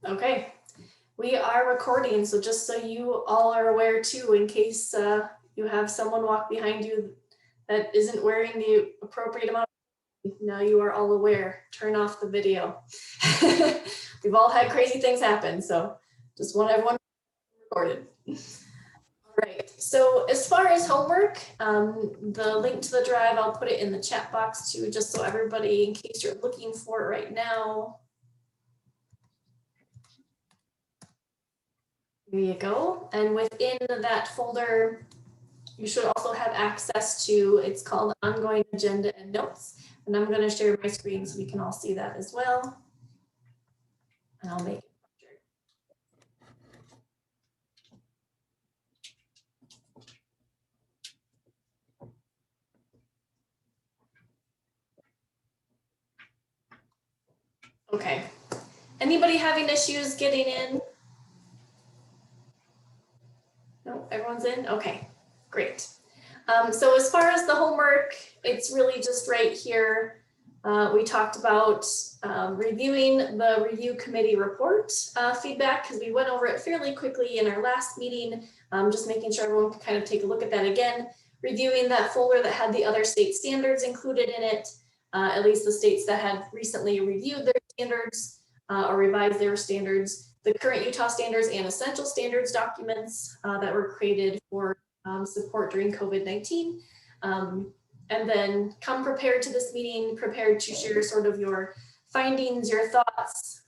Okay, we are recording, so just so you all are aware too, in case you have someone walk behind you that isn't wearing the appropriate amount, now you are all aware. Turn off the video. We've all had crazy things happen, so just want everyone recorded. All right, so as far as homework, the link to the drive, I'll put it in the chat box too, just so everybody, in case you're looking for it right now. There you go. And within that folder, you should also have access to, it's called Ongoing Agenda and Notes. And I'm going to share my screen so we can all see that as well. And I'll make it larger. Okay. Anybody having issues getting in? No, everyone's in? Okay, great. So as far as the homework, it's really just right here. We talked about reviewing the review committee report feedback, because we went over it fairly quickly in our last meeting, just making sure everyone can kind of take a look at that again. Reviewing that folder that had the other state standards included in it, at least the states that had recently reviewed their standards or revised their standards, the current Utah standards and essential standards documents that were created for support during COVID-19. And then come prepared to this meeting, prepared to share sort of your findings, your thoughts.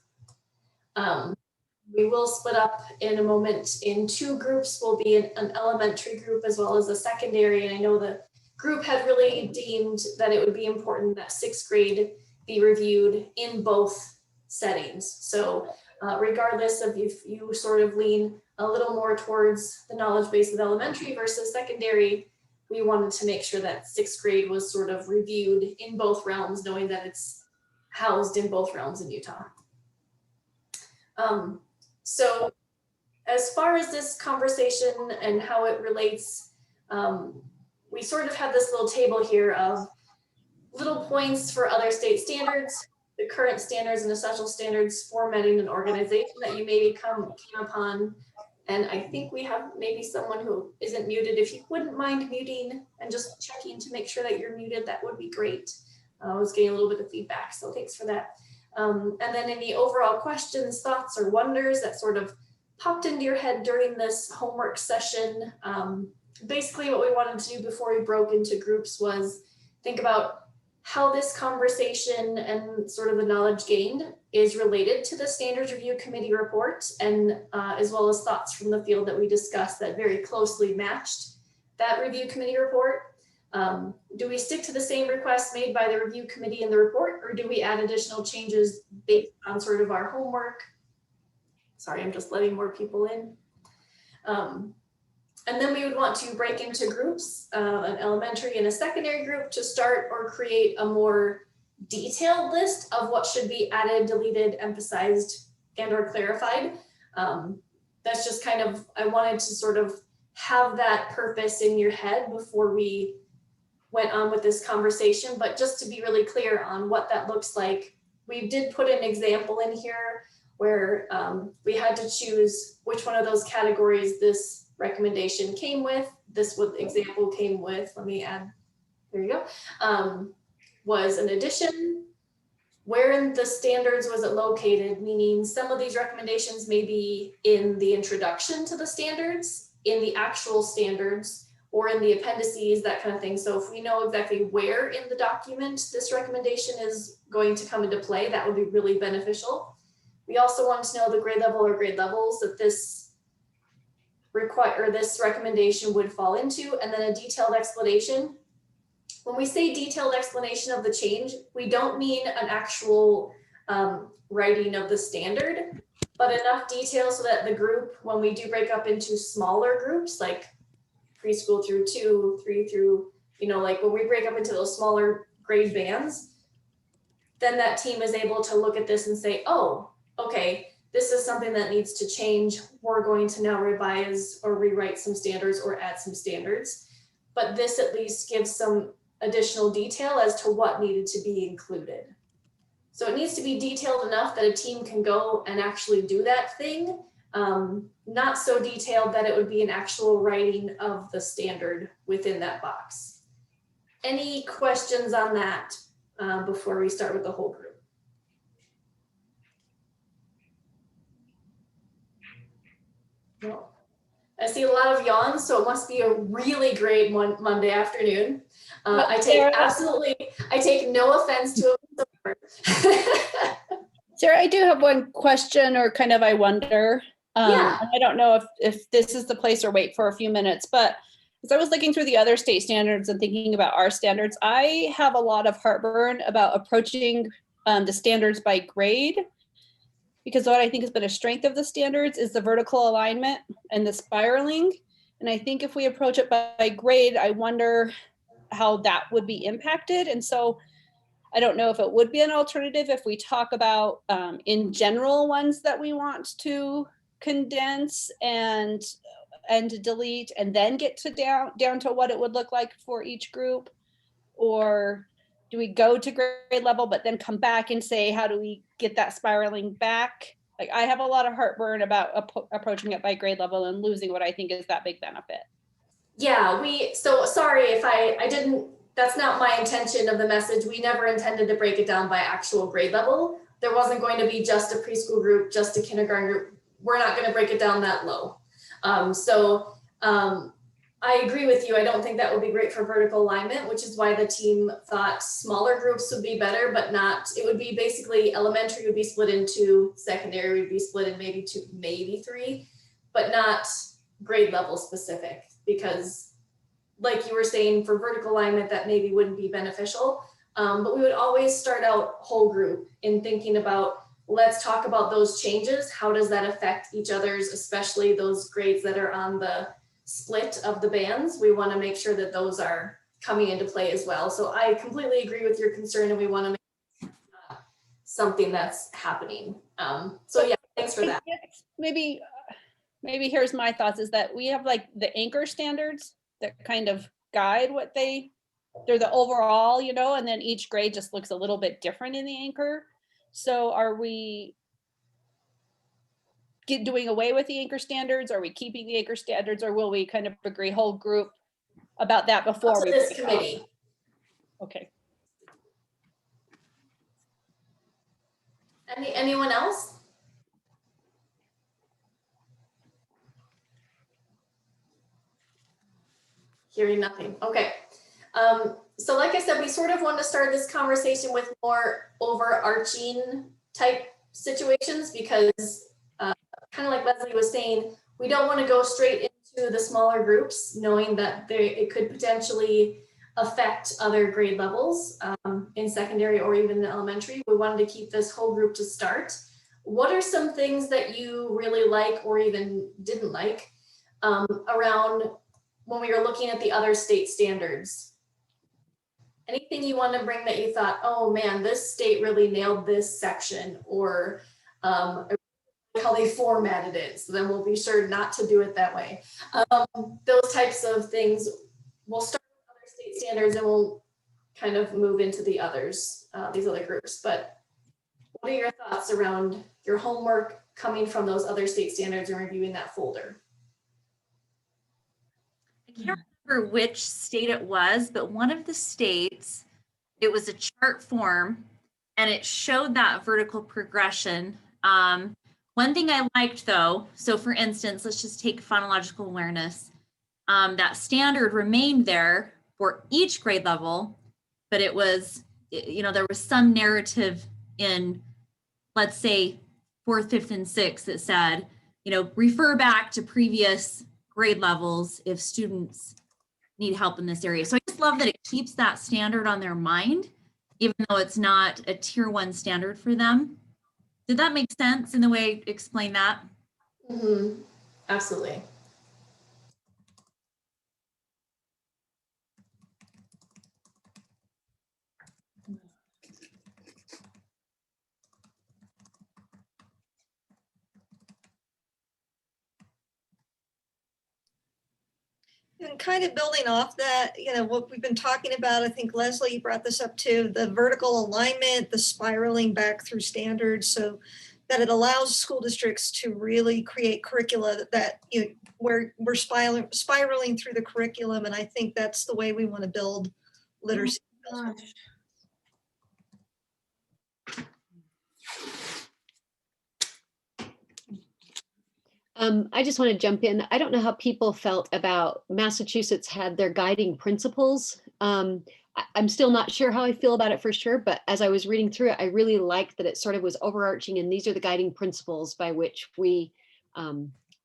We will split up in a moment in two groups. Will be an elementary group as well as a secondary. And I know the group had really deemed that it would be important that 6th grade be reviewed in both settings. So regardless of if you sort of lean a little more towards the knowledge base of elementary versus secondary, we wanted to make sure that 6th grade was sort of reviewed in both realms, knowing that it's housed in both realms in Utah. So as far as this conversation and how it relates, we sort of have this little table here of little points for other state standards, the current standards and essential standards, formatting an organization that you maybe came upon. And I think we have maybe someone who isn't muted. If you wouldn't mind muting and just checking to make sure that you're muted, that would be great. I was getting a little bit of feedback, so thanks for that. And then any overall questions, thoughts, or wonders that sort of popped into your head during this homework session. Basically what we wanted to do before we broke into groups was think about how this conversation and sort of the knowledge gained is related to the Standards Review Committee report, and as well as thoughts from the field that we discussed that very closely matched that review committee report. Do we stick to the same requests made by the review committee in the report, or do we add additional changes based on sort of our homework? Sorry, I'm just letting more people in. And then we would want to break into groups, an elementary and a secondary group, to start or create a more detailed list of what should be added, deleted, emphasized, and or clarified. That's just kind of, I wanted to sort of have that purpose in your head before we went on with this conversation, but just to be really clear on what that looks like. We did put an example in here where we had to choose which one of those categories this recommendation came with. This what example came with, let me add, there you go, was an addition. Where in the standards was it located? Meaning some of these recommendations may be in the introduction to the standards, in the actual standards, or in the appendices, that kind of thing. So if we know exactly where in the document this recommendation is going to come into play, that would be really beneficial. We also want to know the grade level or grade levels that this this recommendation would fall into, and then a detailed explanation. When we say detailed explanation of the change, we don't mean an actual writing of the standard, but enough detail so that the group, when we do break up into smaller groups, like preschool through 2, 3 through, like when we break up into those smaller grade bands, then that team is able to look at this and say, oh, okay, this is something that needs to change. We're going to now revise or rewrite some standards or add some standards. But this at least gives some additional detail as to what needed to be included. So it needs to be detailed enough that a team can go and actually do that thing. Not so detailed that it would be an actual writing of the standard within that box. Any questions on that before we start with the whole group? No. I see a lot of yawns, so it must be a really great Monday afternoon. I take no offense to it. Sarah, I do have one question, or kind of I wonder. Yeah. I don't know if this is the place or wait for a few minutes, but as I was looking through the other state standards and thinking about our standards, I have a lot of heartburn about approaching the standards by grade, because what I think has been a strength of the standards is the vertical alignment and the spiraling. And I think if we approach it by grade, I wonder how that would be impacted. And so I don't know if it would be an alternative if we talk about in general ones that we want to condense and delete, and then get to down to what it would look like for each group. Or do we go to grade level but then come back and say, how do we get that spiraling back? Like, I have a lot of heartburn about approaching it by grade level and losing what I think is that big benefit. Yeah, so sorry if I didn't, that's not my intention of the message. We never intended to break it down by actual grade level. There wasn't going to be just a preschool group, just a kindergarten group. We're not going to break it down that low. I agree with you. I don't think that would be great for vertical alignment, which is why the team thought smaller groups would be better, but not, it would be basically elementary would be split in 2, secondary would be split in maybe 2, maybe 3, but not grade level specific, because like you were saying, for vertical alignment, that maybe wouldn't be beneficial. But we would always start out whole group in thinking about, let's talk about those changes. How does that affect each other's, especially those grades that are on the split of the bands? We want to make sure that those are coming into play as well. So I completely agree with your concern, and we want to make something that's happening. So yeah, thanks for that. Maybe here's my thoughts, is that we have like the anchor standards that kind of guide what they're the overall, and then each grade just looks a little bit different in the anchor. So are we doing away with the anchor standards? Are we keeping the anchor standards, or will we kind of agree whole group about that before we this committee? Okay. Anyone else? Hearing nothing. Okay. So like I said, we sort of want to start this conversation with more overarching type situations, because kind of like Leslie was saying, we don't want to go straight into the smaller groups, knowing that it could potentially affect other grade levels in secondary or even in elementary. We wanted to keep this whole group to start. What are some things that you really like or even didn't like around when we were looking at the other state standards? Anything you want to bring that you thought, oh man, this state really nailed this section, or how they formatted it, so then we'll be sure not to do it that way. Those types of things. We'll start with other state standards and we'll kind of move into the others, these other groups. But what are your thoughts around your homework coming from those other state standards and reviewing that folder? I can't remember which state it was, but one of the states, it was a chart form and it showed that vertical progression. One thing I liked though, so for instance, let's just take phonological awareness. That standard remained there for each grade level, but it was, there was some narrative in, let's say, 4th, 5th, and 6th that said, refer back to previous grade levels if students need help in this area. So I just love that it keeps that standard on their mind, even though it's not a tier 1 standard for them. Did that make sense in the way I explained that? Mm-hmm. Absolutely. And kind of building off that, you know, what we've been talking about, I think Leslie you brought this up too, the vertical alignment, the spiraling back through standards, so that it allows school districts to really create curricula that, you know, where we're spiraling through the curriculum. And I think that's the way we want to build literacy. I just want to jump in. I don't know how people felt about Massachusetts had their guiding principles. I'm still not sure how I feel about it for sure, but as I was reading through it, I really liked that it sort of was overarching, and these are the guiding principles by which we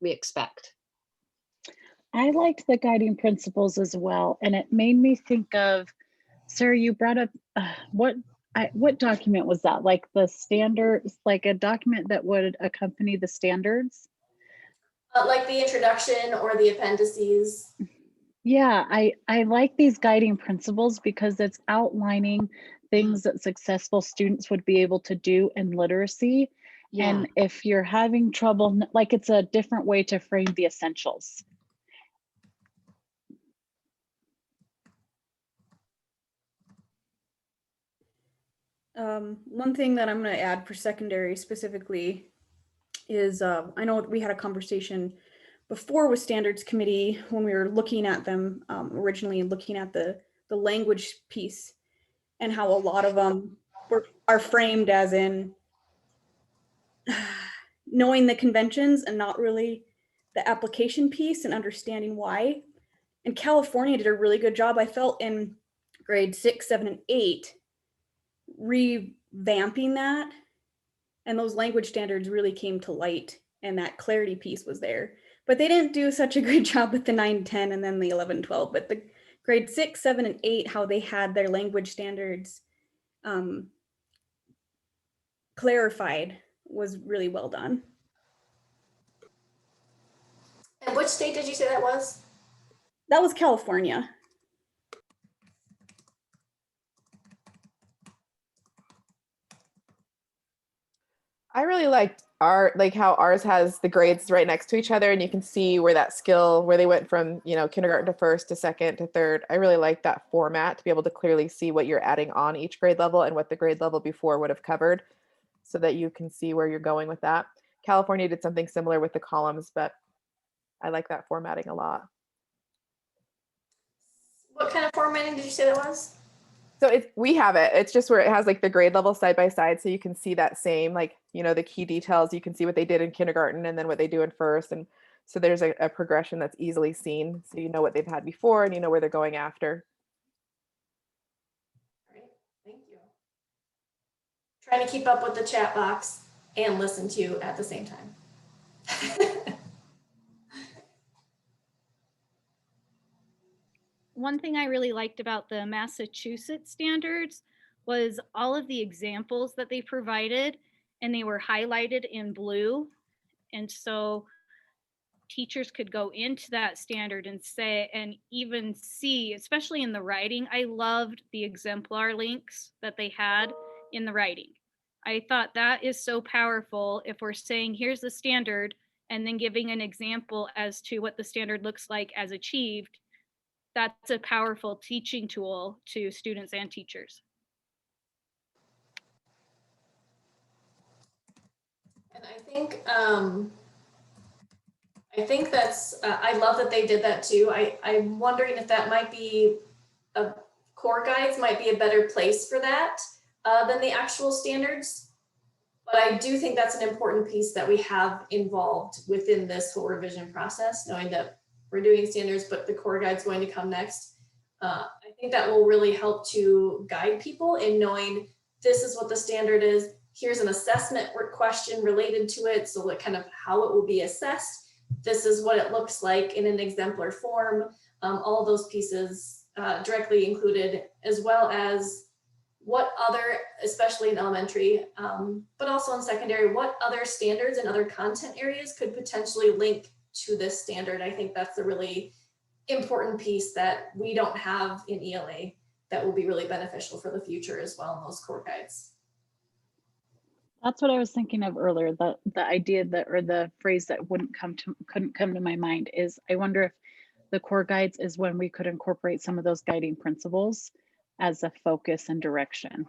expect. I liked the guiding principles as well, and it made me think of, Sarah, you brought up what document was that? Like the standards, like a document that would accompany the standards? Like the introduction or the appendices. Yeah, I like these guiding principles because it's outlining things that successful students would be able to do in literacy. Yeah. And if you're having trouble, like it's a different way to frame the essentials. One thing that I'm going to add for secondary specifically is I know we had a conversation before with Standards Committee when we were looking at them, originally looking at the language piece and how a lot of them are framed as in knowing the conventions and not really the application piece and understanding why. And California did a really good job, I felt, in grade 6, 7, and 8, revamping that. And those language standards really came to light, and that clarity piece was there. But they didn't do such a great job with the 9, 10, and then the 11, 12. But the grade 6, 7, and 8, how they had their language standards clarified was really well done. And which state did you say that was? That was California. I really liked how ours has the grades right next to each other, and you can see where that skill, where they went from, you know, kindergarten to first to second to third. I really like that format to be able to clearly see what you're adding on each grade level and what the grade level before would have covered, so that you can see where you're going with that. California did something similar with the columns, but I like that formatting a lot. What kind of formatting did you say that was? So we have it. It's just where it has like the grade level side by side, so you can see that same, like, you know, the key details. You can see what they did in kindergarten and then what they do in first, and so there's a progression that's easily seen, so you know what they've had before and you know where they're going after. Great, thank you. Trying to keep up with the chat box and listen to you at the same time. One thing I really liked about the Massachusetts standards was all of the examples that they provided, and they were highlighted in blue. And so teachers could go into that standard and say, and even see, especially in the writing, I loved the exemplar links that they had in the writing. I thought that is so powerful if we're saying, here's the standard, and then giving an example as to what the standard looks like as achieved. That's a powerful teaching tool to students and teachers. And I think that's, I love that they did that too. I'm wondering if that might be, core guides might be a better place for that than the actual standards. But I do think that's an important piece that we have involved within this whole revision process, knowing that we're doing standards, but the core guide's going to come next. I think that will really help to guide people in knowing this is what the standard is. Here's an assessment question related to it. So like kind of how it will be assessed. This is what it looks like in an exemplar form. All those pieces directly included, as well as what other, especially in elementary, but also in secondary, what other standards and other content areas could potentially link to this standard. I think that's a really important piece that we don't have in ELA that will be really beneficial for the future as well in those core guides. That's what I was thinking of earlier. The idea that, or the phrase that couldn't come to my mind is, I wonder if the core guides is when we could incorporate some of those guiding principles as a focus and direction.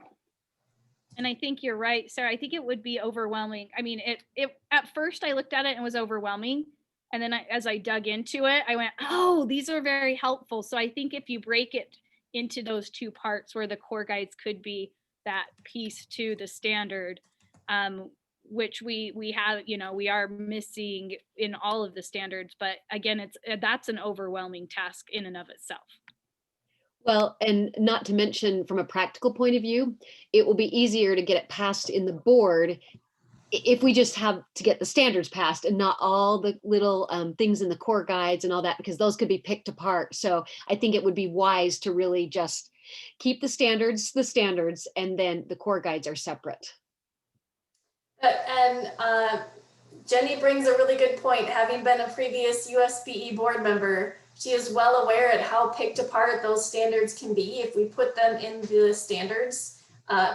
And I think you're right, Sarah. I think it would be overwhelming. I mean, it at first I looked at it and it was overwhelming. And then as I dug into it, I went, oh, these are very helpful. So I think if you break it into those two parts where the core guides could be that piece to the standard, which we have, you know, we are missing in all of the standards. But again, that's an overwhelming task in and of itself. Well, and not to mention from a practical point of view, it will be easier to get it passed in the board if we just have to get the standards passed and not all the little things in the core guides and all that, because those could be picked apart. So I think it would be wise to really just keep the standards, and then the core guides are separate. And Jenny brings a really good point. Having been a previous USBE board member, she is well aware at how picked apart those standards can be. If we put them in the standards,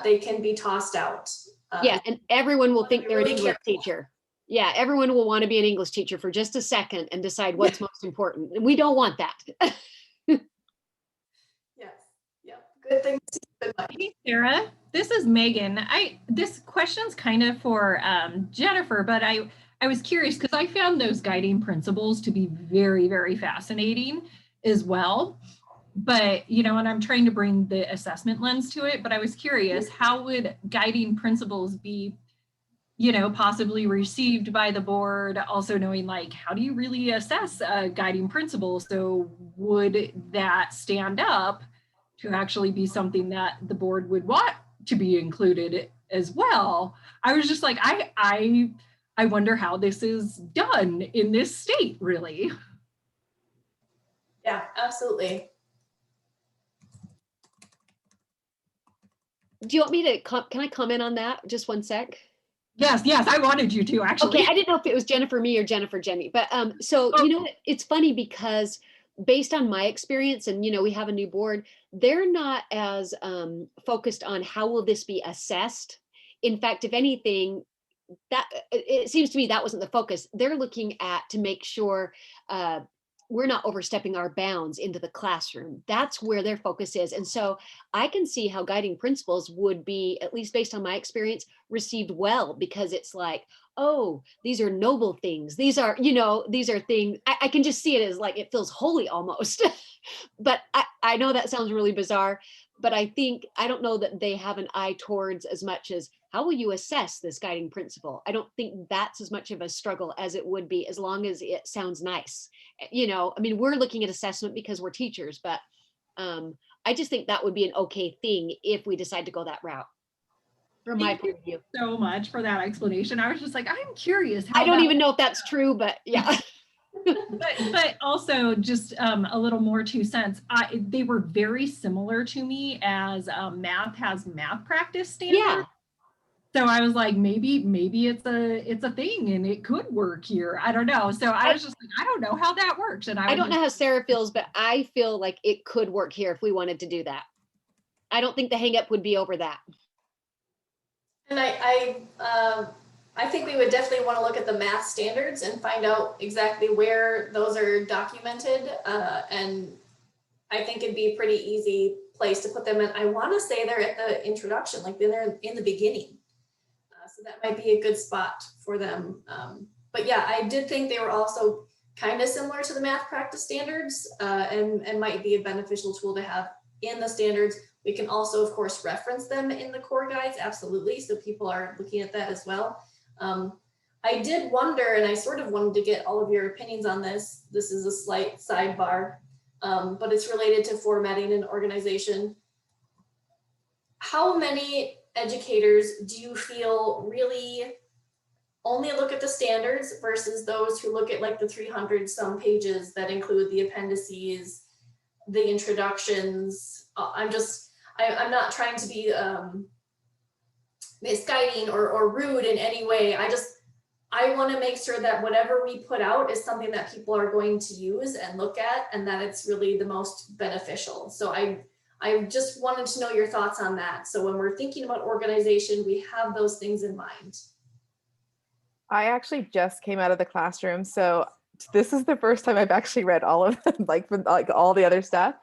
they can be tossed out. Yeah, and everyone will think they're an really English careful. teacher. Yeah, everyone will want to be an English teacher for just a second and decide what's most important. And we don't want that. Yes, yep, good thing to keep in mind. Hey, Sarah, this is Megan. This question's kind of for Jennifer, but I was curious because I found those guiding principles to be very, very fascinating as well. But, you know, and I'm trying to bring the assessment lens to it, but I was curious, how would guiding principles be, you know, possibly received by the board? Also knowing, like, how do you really assess a guiding principle? So would that stand up to actually be something that the board would want to be included as well? I was just like, I wonder how this is done in this state, really. Yeah, absolutely. Do you want me to, can I comment on that? Just one sec. Yes, I wanted you to actually. Okay, I didn't know if it was Jennifer, me, or Jennifer, Jenny. But so, you know, it's funny because based on my experience, and, you know, we have a new board, they're not as focused on how will this be assessed. In fact, if anything, that it seems to me that wasn't the focus. They're looking at to make sure we're not overstepping our bounds into the classroom. That's where their focus is. And so I can see how guiding principles would be, at least based on my experience, received well, because it's like, oh, these are noble things. These are, you know, these are things, I can just see it as like, it feels holy almost. But I know that sounds really bizarre, but I don't know that they have an eye towards as much as, how will you assess this guiding principle? I don't think that's as much of a struggle as it would be, as long as it sounds nice. You know, I mean, we're looking at assessment because we're teachers, but I just think that would be an okay thing if we decide to go that route, from my point of view. So much for that explanation. I was just like, I'm curious. I don't even know if that's true, but yeah. but also just a little more 2 cents. They were very similar to me as math has math practice standards. Yeah. So I was like, maybe it's a thing and it could work here. I don't know. So I was just like, I don't know how that works. And I don't know how Sarah feels, but I feel like it could work here if we wanted to do that. I don't think the hang up would be over that. And I think we would definitely want to look at the math standards and find out exactly where those are documented. And I think it'd be a pretty easy place to put them in. I want to say they're at the introduction, like they're in the beginning. So that might be a good spot for them. But yeah, I did think they were also kind of similar to the math practice standards and might be a beneficial tool to have in the standards. We can also, of course, reference them in the core guides, absolutely. So people are looking at that as well. I did wonder, and I sort of wanted to get all of your opinions on this. This is a slight sidebar, but it's related to formatting and organization. How many educators do you feel really only look at the standards versus those who look at like the 300 some pages that include the appendices, the introductions? I'm not trying to be misguiding or rude in any way. I want to make sure that whatever we put out is something that people are going to use and look at, and that it's really the most beneficial. So I just wanted to know your thoughts on that. So when we're thinking about organization, we have those things in mind. I actually just came out of the classroom, so this is the first time I've actually read all of them, like from like all the other stuff.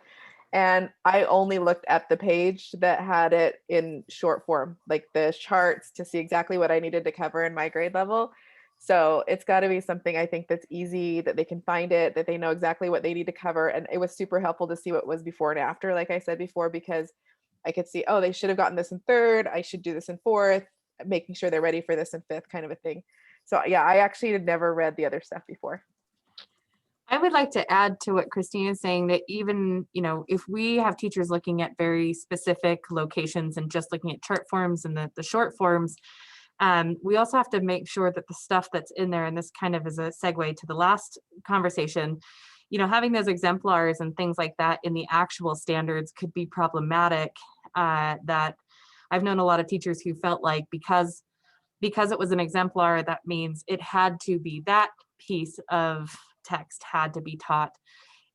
And I only looked at the page that had it in short form, like the charts, to see exactly what I needed to cover in my grade level. So it's got to be something I think that's easy, that they can find it, that they know exactly what they need to cover. And it was super helpful to see what was before and after, like I said before, because I could see, oh, they should have gotten this in third, I should do this in fourth, making sure they're ready for this in fifth, kind of a thing. So yeah, I actually had never read the other stuff before. I would like to add to what Christine is saying, that even, you know, if we have teachers looking at very specific locations and just looking at chart forms and the short forms, we also have to make sure that the stuff that's in there, and this kind of is a segue to the last conversation, you know, having those exemplars and things like that in the actual standards could be problematic. That I've known a lot of teachers who felt like because it was an exemplar, that means it had to be, that piece of text had to be taught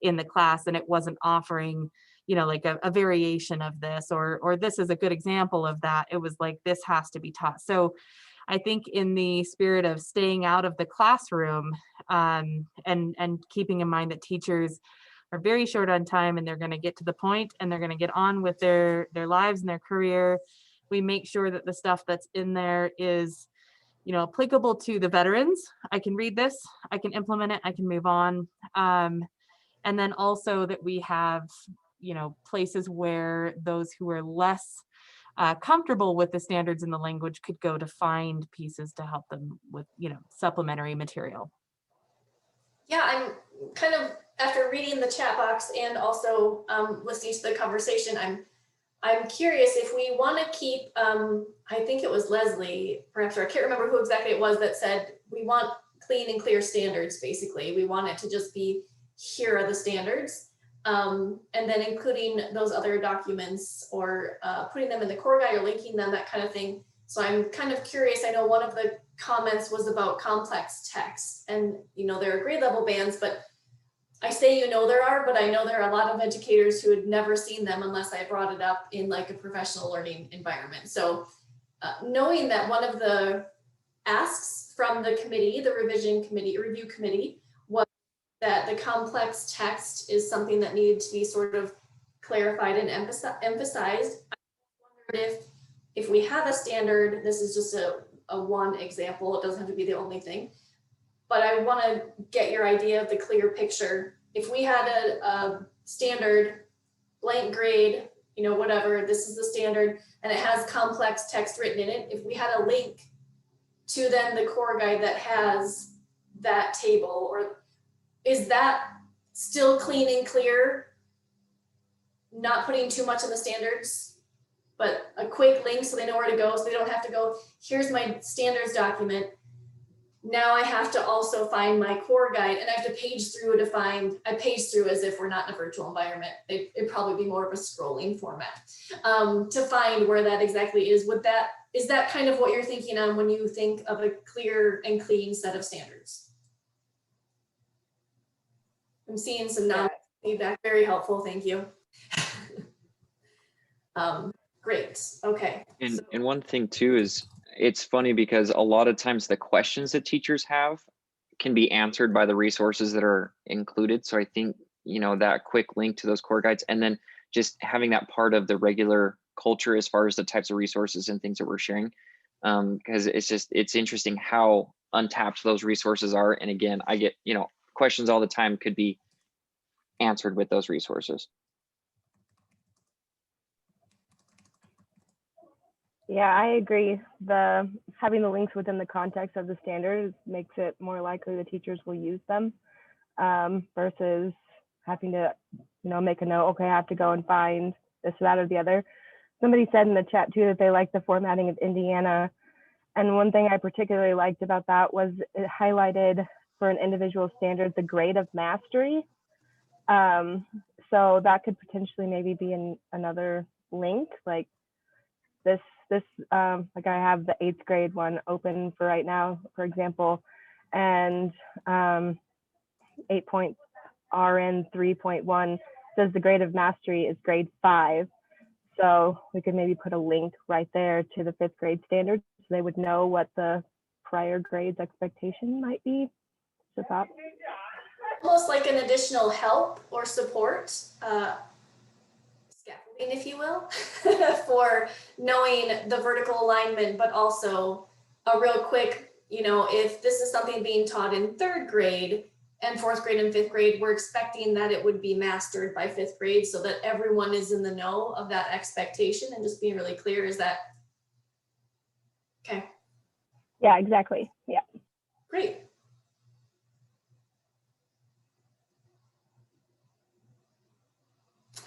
in the class, and it wasn't offering, you know, like a variation of this, or this is a good example of that. It was like, this has to be taught. So I think in the spirit of staying out of the classroom, and keeping in mind that teachers are very short on time, and they're going to get to the point, and they're going to get on with their lives and their career, we make sure that the stuff that's in there is, you know, applicable to the veterans. I can read this, I can implement it, I can move on. And then also that we have, you know, places where those who are less comfortable with the standards and the language could go to find pieces to help them with, you know, supplementary material. Yeah, I'm kind of, after reading the chat box and also listening to the conversation, I'm curious if we want to keep, I think it was Leslie, perhaps, or I can't remember who exactly it was that said, we want clean and clear standards, basically. We want it to just be, here are the standards. And then including those other documents, or putting them in the core guide or linking them, that kind of thing. So I'm kind of curious. I know one of the comments was about complex text, and, you know, there are grade level bands, but I say, you know, there are, but I know there are a lot of educators who had never seen them unless I brought it up in like a professional learning environment. So knowing that one of the asks from the committee, the review committee, was that the complex text is something that needed to be sort of clarified and emphasized. I wondered if we have a standard, this is just a one example, it doesn't have to be the only thing, but I want to get your idea of the clear picture. If we had a standard blank grade, you know, whatever, this is the standard, and it has complex text written in it, if we had a link to then the core guide that has that table, or is that still clean and clear? Not putting too much in the standards, but a quick link so they know where to go, so they don't have to go, here's my standards document. Now I have to also find my core guide, and I have to page through to find, I page through as if we're not in a virtual environment. It'd probably be more of a scrolling format to find where that exactly is. Is that kind of what you're thinking on when you think of a clear and clean set of standards? I'm seeing some non-feedback, very helpful, thank you. Great, okay. And one thing too is, it's funny because a lot of times the questions that teachers have can be answered by the resources that are included. So I think, you know, that quick link to those core guides, and then just having that part of the regular culture as far as the types of resources and things that we're sharing. Because it's interesting how untapped those resources are. And again, I get, you know, questions all the time could be answered with those resources. Yeah, I agree. Having the links within the context of the standards makes it more likely the teachers will use them, versus having to, you know, make a note, okay, I have to go and find this, that, or the other. Somebody said in the chat too that they like the formatting of Indiana. And one thing I particularly liked about that was it highlighted for an individual standard the grade of mastery. So that could potentially maybe be another link, like this like I have the 8th grade one open for right now, for example, and 8.RN 3.1 says the grade of mastery is grade 5. So we could maybe put a link right there to the 5th grade standards, so they would know what the prior grade's expectation might be. So that. almost like an additional help or support, scaffolding, if you will, for knowing the vertical alignment, but also a real quick, you know, if this is something being taught in 3rd grade and 4th grade and 5th grade, we're expecting that it would be mastered by 5th grade so that everyone is in the know of that expectation, and just being really clear. Is that okay? Yeah, exactly. Yeah. Great.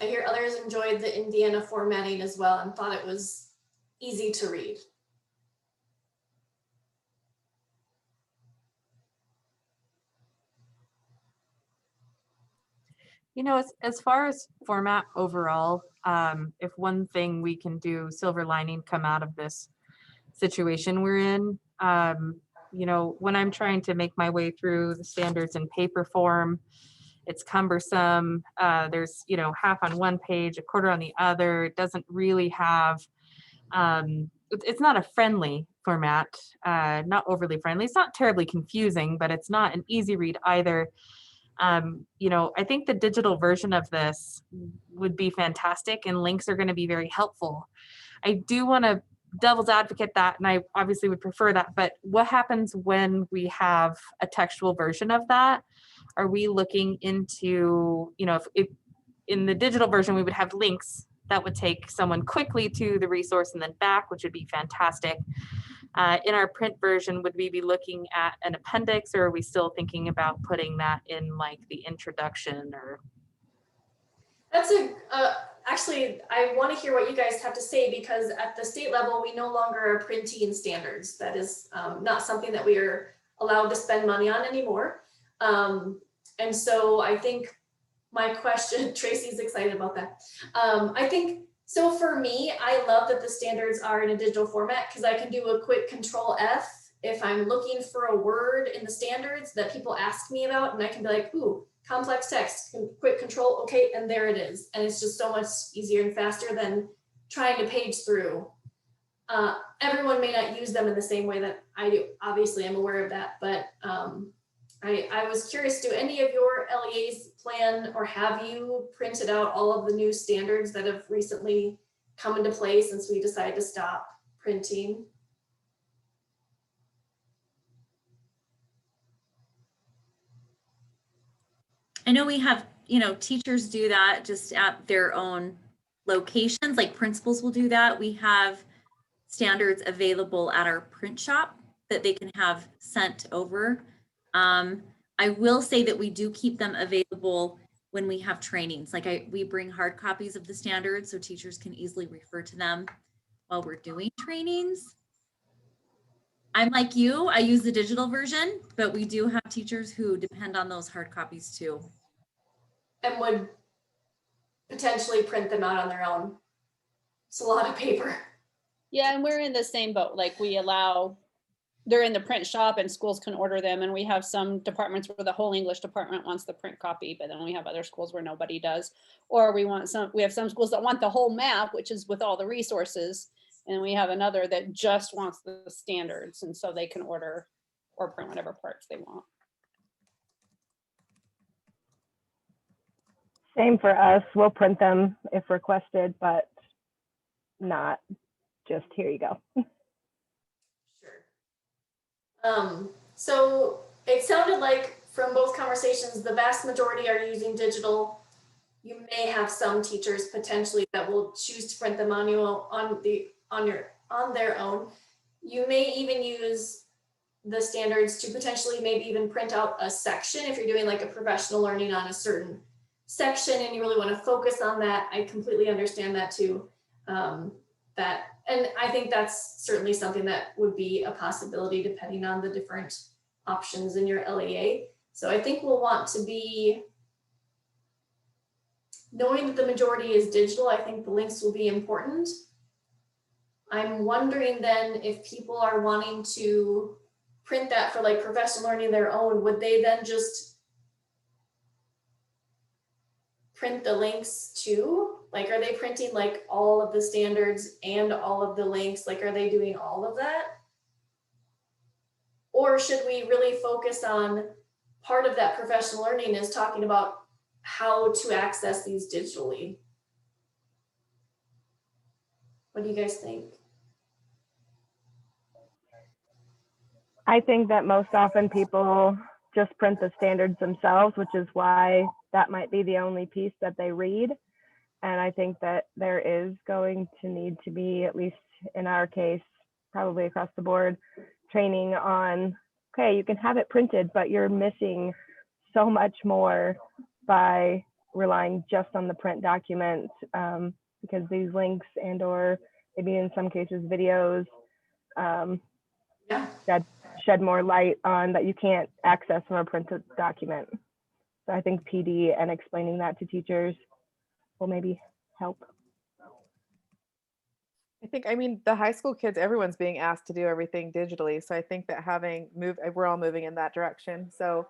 I hear others enjoyed the Indiana formatting as well and thought it was easy to read. You know, as far as format overall, if one thing we can do, silver lining, come out of this situation we're in, you know, when I'm trying to make my way through the standards in paper form, it's cumbersome. There's, you know, half on one page, a quarter on the other. It doesn't really have, it's not a friendly format, not overly friendly. It's not terribly confusing, but it's not an easy read either. You know, I think the digital version of this would be fantastic, and links are going to be very helpful. I do want to devil's advocate that, and I obviously would prefer that, but what happens when we have a textual version of that? Are we looking into, you know, if in the digital version we would have links that would take someone quickly to the resource and then back, which would be fantastic. In our print version, would we be looking at an appendix, or are we still thinking about putting that in like the introduction? Or That's actually, I want to hear what you guys have to say, because at the state level, we no longer are printing standards. That is not something that we are allowed to spend money on anymore. And so I think my question, Tracy's excited about that. I think, so for me, I love that the standards are in a digital format, because I can do a quick Control F if I'm looking for a word in the standards that people ask me about, and I can be like, ooh, complex text, quick control, okay, and there it is. And it's just so much easier and faster than trying to page through. Everyone may not use them in the same way that I do. Obviously, I'm aware of that, but I was curious, do any of your LEAs plan, or have you printed out all of the new standards that have recently come into play since we decided to stop printing? I know we have, you know, teachers do that just at their own locations, like principals will do that. We have standards available at our print shop that they can have sent over. I will say that we do keep them available when we have trainings. Like we bring hard copies of the standards so teachers can easily refer to them while we're doing trainings. I'm like you, I use the digital version, but we do have teachers who depend on those hard copies too. And would potentially print them out on their own. It's a lot of paper. Yeah, and we're in the same boat. Like we allow, they're in the print shop and schools can order them. And we have some departments where the whole English department wants the print copy, but then we have other schools where nobody does. Or we have some schools that want the whole map, which is with all the resources. And we have another that just wants the standards. And so they can order or print whatever parts they want. Same for us. We'll print them if requested, but not just here you go. Sure. So it sounded like from both conversations, the vast majority are using digital. You may have some teachers potentially that will choose to print them on their own. You may even use the standards to potentially maybe even print out a section if you're doing like a professional learning on a certain section and you really want to focus on that. I completely understand that too. And I think that's certainly something that would be a possibility depending on the different options in your LEA. So I think we'll want to be, knowing that the majority is digital, I think the links will be important. I'm wondering then if people are wanting to print that for like professional learning their own, would they then just print the links too? Like, are they printing like all of the standards and all of the links? Like, are they doing all of that? Or should we really focus on part of that professional learning is talking about how to access these digitally. What do you guys think? I think that most often people just print the standards themselves, which is why that might be the only piece that they read. And I think that there is going to need to be, at least in our case, probably across the board, training on, okay, you can have it printed, but you're missing so much more by relying just on the print document, because these links and or maybe in some cases videos that shed more light on that you can't access from a printed document. So I think PD and explaining that to teachers will maybe help. I think, I mean, the high school kids, everyone's being asked to do everything digitally. So I think that we're all moving in that direction. So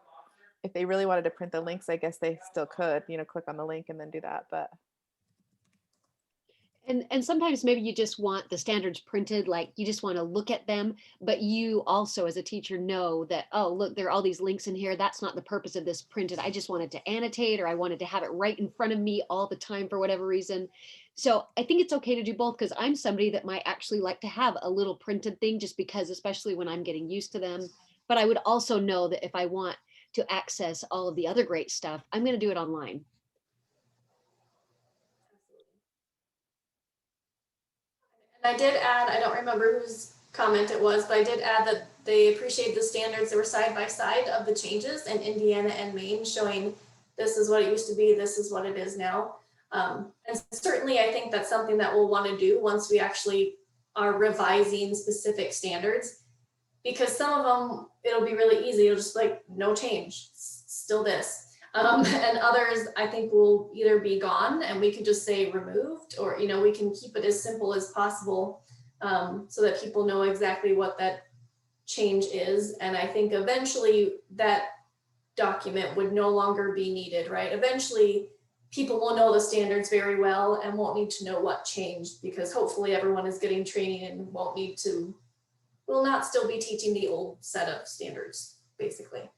if they really wanted to print the links, I guess they still could, click on the link and then do that. But And sometimes maybe you just want the standards printed, like you just want to look at them, but you also as a teacher know that, oh, look, there are all these links in here. That's not the purpose of this printed. I just wanted to annotate, or I wanted to have it right in front of me all the time for whatever reason. So I think it's okay to do both, because I'm somebody that might actually like to have a little printed thing just because, especially when I'm getting used to them. But I would also know that if I want to access all of the other great stuff, I'm going to do it online. I did add, I don't remember whose comment it was, but I did add that they appreciate the standards that were side by side of the changes in Indiana and Maine, showing this is what it used to be, this is what it is now. And certainly I think that's something that we'll want to do once we actually are revising specific standards, because some of them, it'll be really easy. It'll just like, no change, still this. And others I think will either be gone and we can just say removed, or we can keep it as simple as possible, so that people know exactly what that change is. And I think eventually that document would no longer be needed, right? Eventually people will know the standards very well and won't need to know what changed, because hopefully everyone is getting training and will not still be teaching the old set of standards, basically.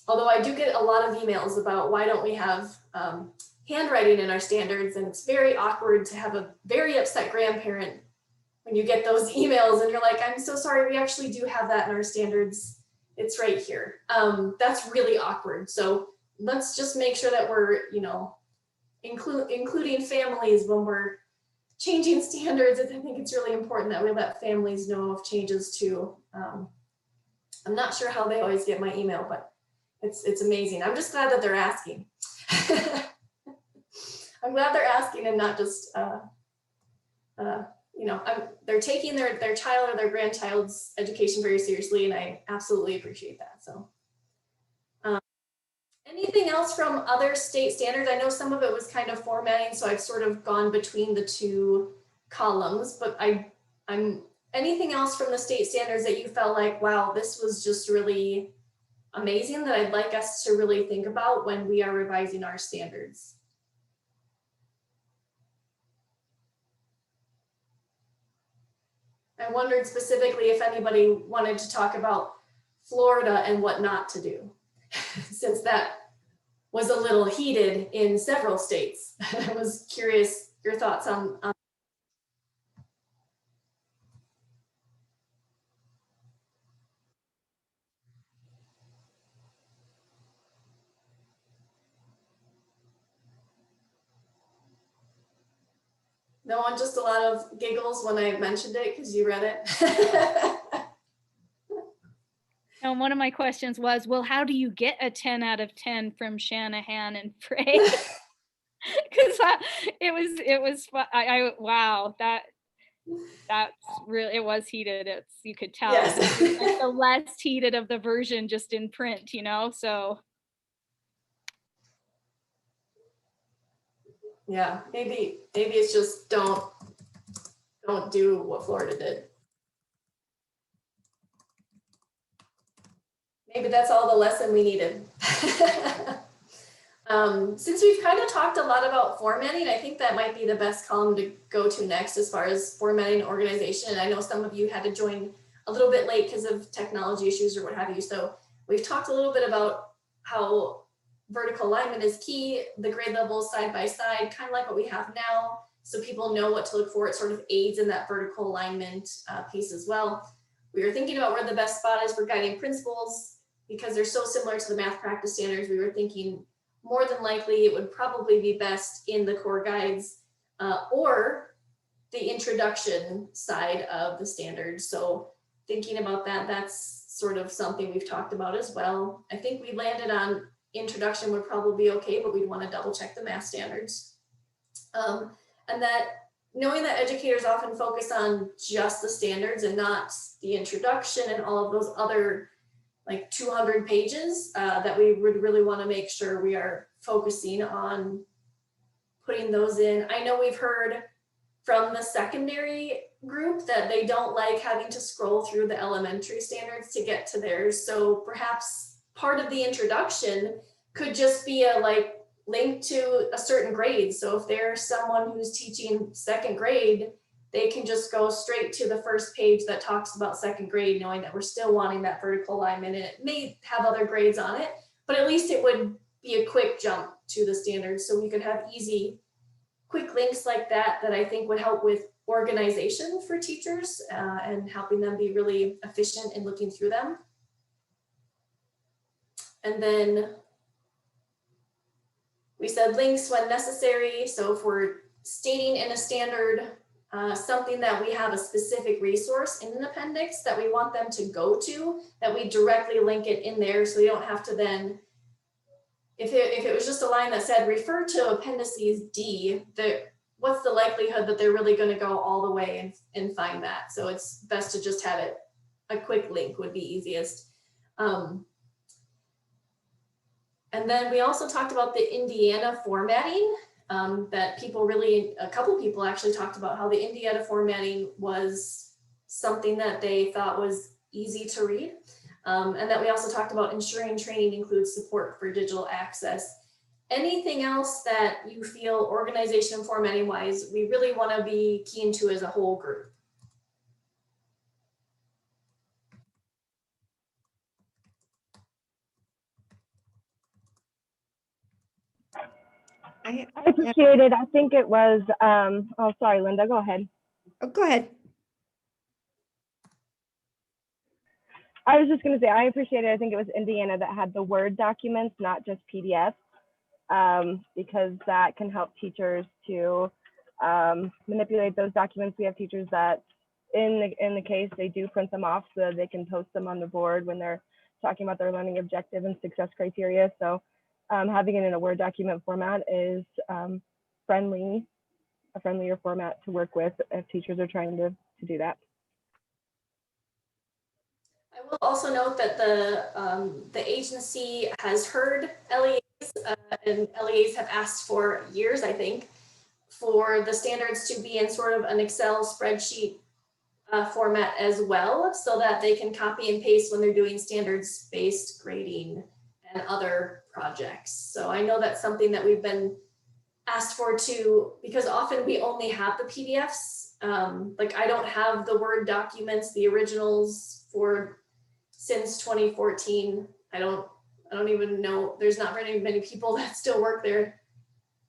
Although I do get a lot of emails about why don't we have handwriting in our standards, and it's very awkward to have a very upset grandparent when you get those emails and you're like, I'm so sorry, we actually do have that in our standards. It's right here. That's really awkward. So let's just make sure that we're, including families when we're changing standards. I think it's really important that we let families know of changes too. I'm not sure how they always get my email, but it's amazing. I'm just glad that they're asking. I'm glad they're asking and not just, they're taking their child or their grandchild's education very seriously, and I absolutely appreciate that. So anything else from other state standards? I know some of it was kind of formatting, so I've sort of gone between the two columns, but I'm anything else from the state standards that you felt like, wow, this was just really amazing, that I'd like us to really think about when we are revising our standards? I wondered specifically if anybody wanted to talk about Florida and what not to do, since that was a little heated in several states. I was curious your thoughts on No one, just a lot of giggles when I mentioned it because you read it. And one of my questions was, well, how do you get a 10 out of 10 from Shanahan and Frey? Because it was wow, that's really, it was heated. You could tell. Yes. Like the less heated of the version just in print, so. Yeah, maybe it's just don't do what Florida did. Maybe that's all the lesson we needed. Since we've kind of talked a lot about formatting, I think that might be the best column to go to next as far as formatting organization. And I know some of you had to join a little bit late because of technology issues or what have you. So We've talked a little bit about how vertical alignment is key, the grade levels side by side, kind of like what we have now, so people know what to look for. It sort of aids in that vertical alignment piece as well. We were thinking about where the best spot is for guiding principles, because they're so similar to the math practice standards. We were thinking more than likely it would probably be best in the core guides or the introduction side of the standards. So thinking about that, that's sort of something we've talked about as well. I think we landed on introduction would probably be okay, but we'd want to double check the math standards. And that knowing that educators often focus on just the standards and not the introduction and all of those other like 200 pages, that we would really want to make sure we are focusing on putting those in. I know we've heard from the secondary group that they don't like having to scroll through the elementary standards to get to theirs. So perhaps part of the introduction could just be a like link to a certain grade. So if there's someone who's teaching second grade, they can just go straight to the first page that talks about second grade, knowing that we're still wanting that vertical alignment, and it may have other grades on it, but at least it would be a quick jump to the standards. So we could have easy, quick links like that, that I think would help with organization for teachers and helping them be really efficient in looking through them. And then we said links when necessary. So if we're stating in a standard something that we have a specific resource in an appendix that we want them to go to, that we directly link it in there, so you don't have to then, if it was just a line that said refer to appendices D, what's the likelihood that they're really going to go all the way and find that? So it's best to just have it, a quick link would be easiest. And then we also talked about the Indiana formatting, that people really, a couple people actually talked about how the Indiana formatting was something that they thought was easy to read. And that we also talked about ensuring training includes support for digital access. Anything else that you feel organization and formatting wise, we really want to be keen to as a whole group? I appreciate it. I think it was, oh, sorry, Linda, go ahead. Oh, go ahead. I was just going to say, I appreciate it. I think it was Indiana that had the Word documents, not just PDFs, because that can help teachers to manipulate those documents. We have teachers that, in the case, they do print them off so that they can post them on the board when they're talking about their learning objective and success criteria. So having it in a Word document format is a friendlier format to work with if teachers are trying to do that. I will also note that the agency has heard LEAs, and LEAs have asked for years, I think, for the standards to be in sort of an Excel spreadsheet format as well, so that they can copy and paste when they're doing standards-based grading and other projects. So I know that's something that we've been asked for too, because often we only have the PDFs. Like I don't have the Word documents, the originals since 2014. I don't even know, there's not very many people that still work there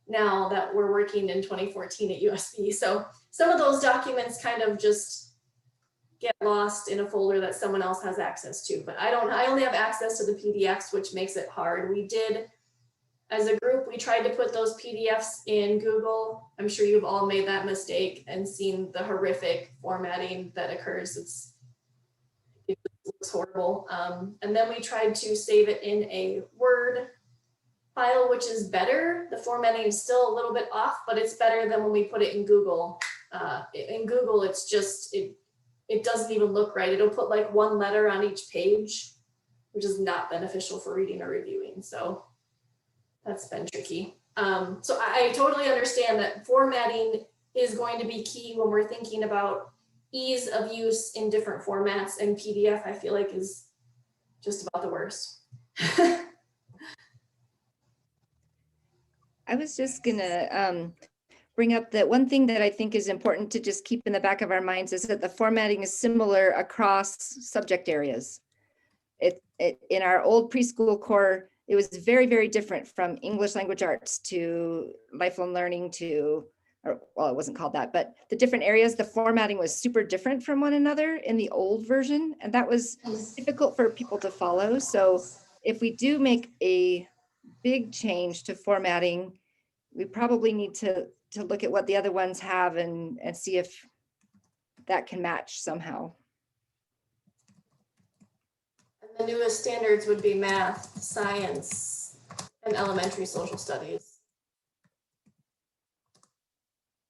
now that were working in 2014 at USB. So some of those documents kind of just get lost in a folder that someone else has access to, but I only have access to the PDFs, which makes it hard. We did, as a group, we tried to put those PDFs in Google. I'm sure you've all made that mistake and seen the horrific formatting that occurs. It looks horrible. And then we tried to save it in a Word file, which is better. The formatting is still a little bit off, but it's better than when we put it in Google. In Google, it's just, it doesn't even look right. It'll put like one letter on each page, which is not beneficial for reading or reviewing. So that's been tricky. So I totally understand that formatting is going to be key when we're thinking about ease of use in different formats, and PDF I feel like is just about the worst. I was just gonna bring up that one thing that I think is important to just keep in the back of our minds is that the formatting is similar across subject areas. in our old preschool core, it was very, very different from English language arts to lifelong learning to, or well, it wasn't called that, but the different areas, the formatting was super different from one another in the old version. And that was difficult for people to follow. So if we do make a big change to formatting, we probably need to look at what the other ones have and see if that can match somehow. And the newest standards would be math, science, and elementary social studies.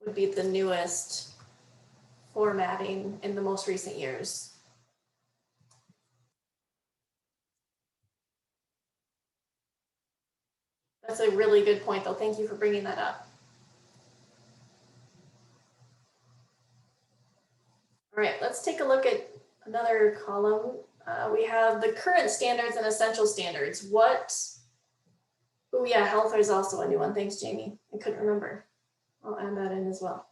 Would be the newest formatting in the most recent years. That's a really good point, though. Thank you for bringing that up. All right, let's take a look at another column. We have the current standards and essential standards. Oh yeah, health is also a new one. Thanks, Jamie. I couldn't remember. I'll add that in as well.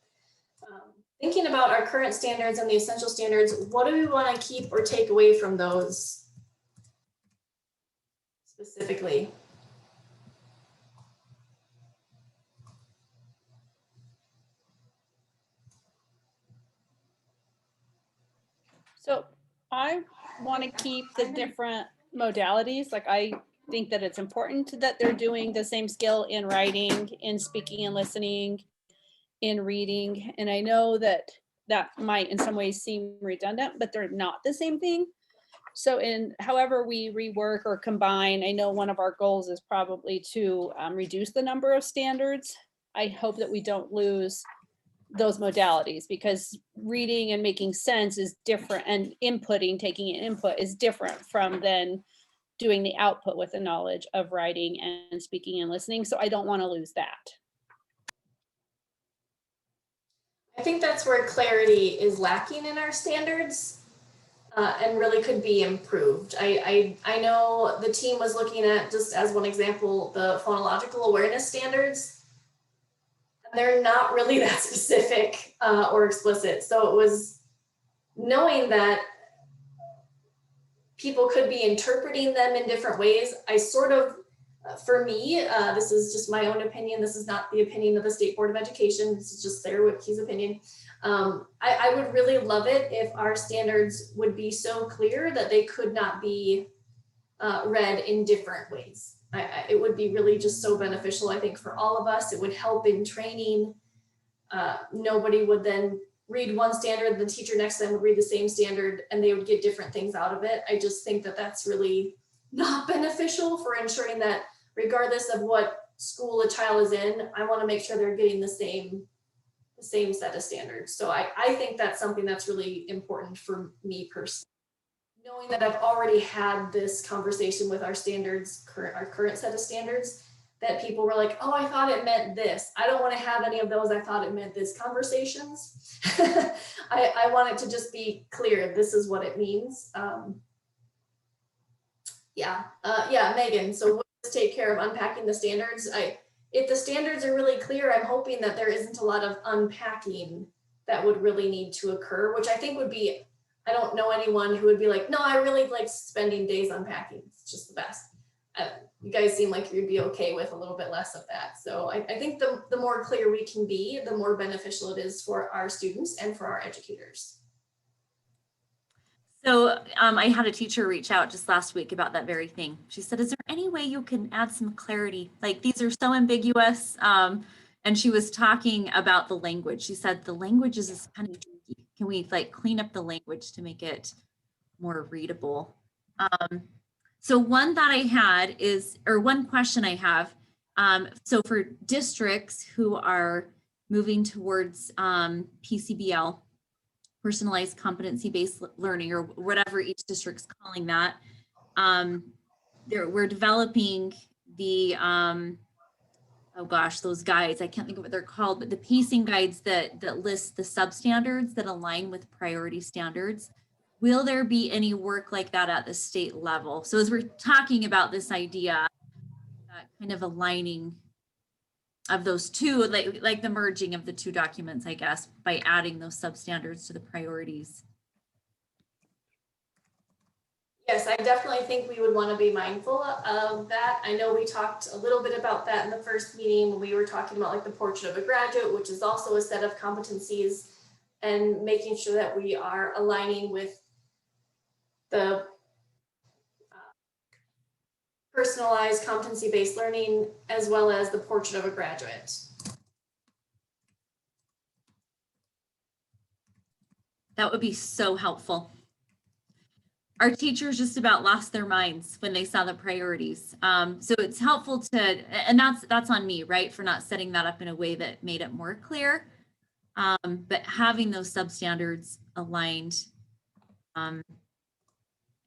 Thinking about our current standards and the essential standards, what do we want to keep or take away from those specifically? So I want to keep the different modalities. Like I think that it's important that they're doing the same skill in writing, in speaking and listening, in reading. And I know that that might in some ways seem redundant, but they're not the same thing. So in however we rework or combine, I know one of our goals is probably to reduce the number of standards. I hope that we don't lose those modalities, because reading and making sense is different, and inputting, taking an input is different from then doing the output with the knowledge of writing and speaking and listening. So I don't want to lose that. I think that's where clarity is lacking in our standards and really could be improved. I know the team was looking at, just as one example, the phonological awareness standards. They're not really that specific or explicit. So it was knowing that people could be interpreting them in different ways. I sort of, for me, this is just my own opinion. This is not the opinion of the State Board of Education. This is just Sarah Whipke's opinion. I would really love it if our standards would be so clear that they could not be read in different ways. It would be really just so beneficial, I think, for all of us. It would help in training. Nobody would then read one standard, the teacher next to them would read the same standard, and they would get different things out of it. I just think that that's really not beneficial for ensuring that regardless of what school a child is in, I want to make sure they're getting the same set of standards. So I think that's something that's really important for me personally. Knowing that I've already had this conversation with our standards, our current set of standards, that people were like, oh, I thought it meant this. I don't want to have any of those I thought it meant this conversations. I want it to just be clear, this is what it means. Yeah, Megan, so we'll just take care of unpacking the standards. If the standards are really clear, I'm hoping that there isn't a lot of unpacking that would really need to occur, which I think would be, I don't know anyone who would be like, no, I really like spending days unpacking. It's just the best. You guys seem like you'd be okay with a little bit less of that. So I think the more clear we can be, the more beneficial it is for our students and for our educators. So I had a teacher reach out just last week about that very thing. She said, is there any way you can add some clarity? Like, these are so ambiguous. And she was talking about the language. She said, the language is kind of tricky. Can we like clean up the language to make it more readable? So one thought I had is, or one question I have, so for districts who are moving towards PCBL, personalized competency-based learning, or whatever each district's calling that, we're developing the, oh gosh, those guides, I can't think of what they're called, but the pacing guides that list the substandards that align with priority standards. Will there be any work like that at the state level? So as we're talking about this idea, kind of aligning of those two, like the merging of the two documents, I guess, by adding those substandards to the priorities. Yes, I definitely think we would want to be mindful of that. I know we talked a little bit about that in the first meeting when we were talking about like the portrait of a graduate, which is also a set of competencies, and making sure that we are aligning with the personalized competency-based learning as well as the portrait of a graduate. That would be so helpful. Our teachers just about lost their minds when they saw the priorities. So it's helpful to, and that's on me, right, for not setting that up in a way that made it more clear. But having those substandards aligned, I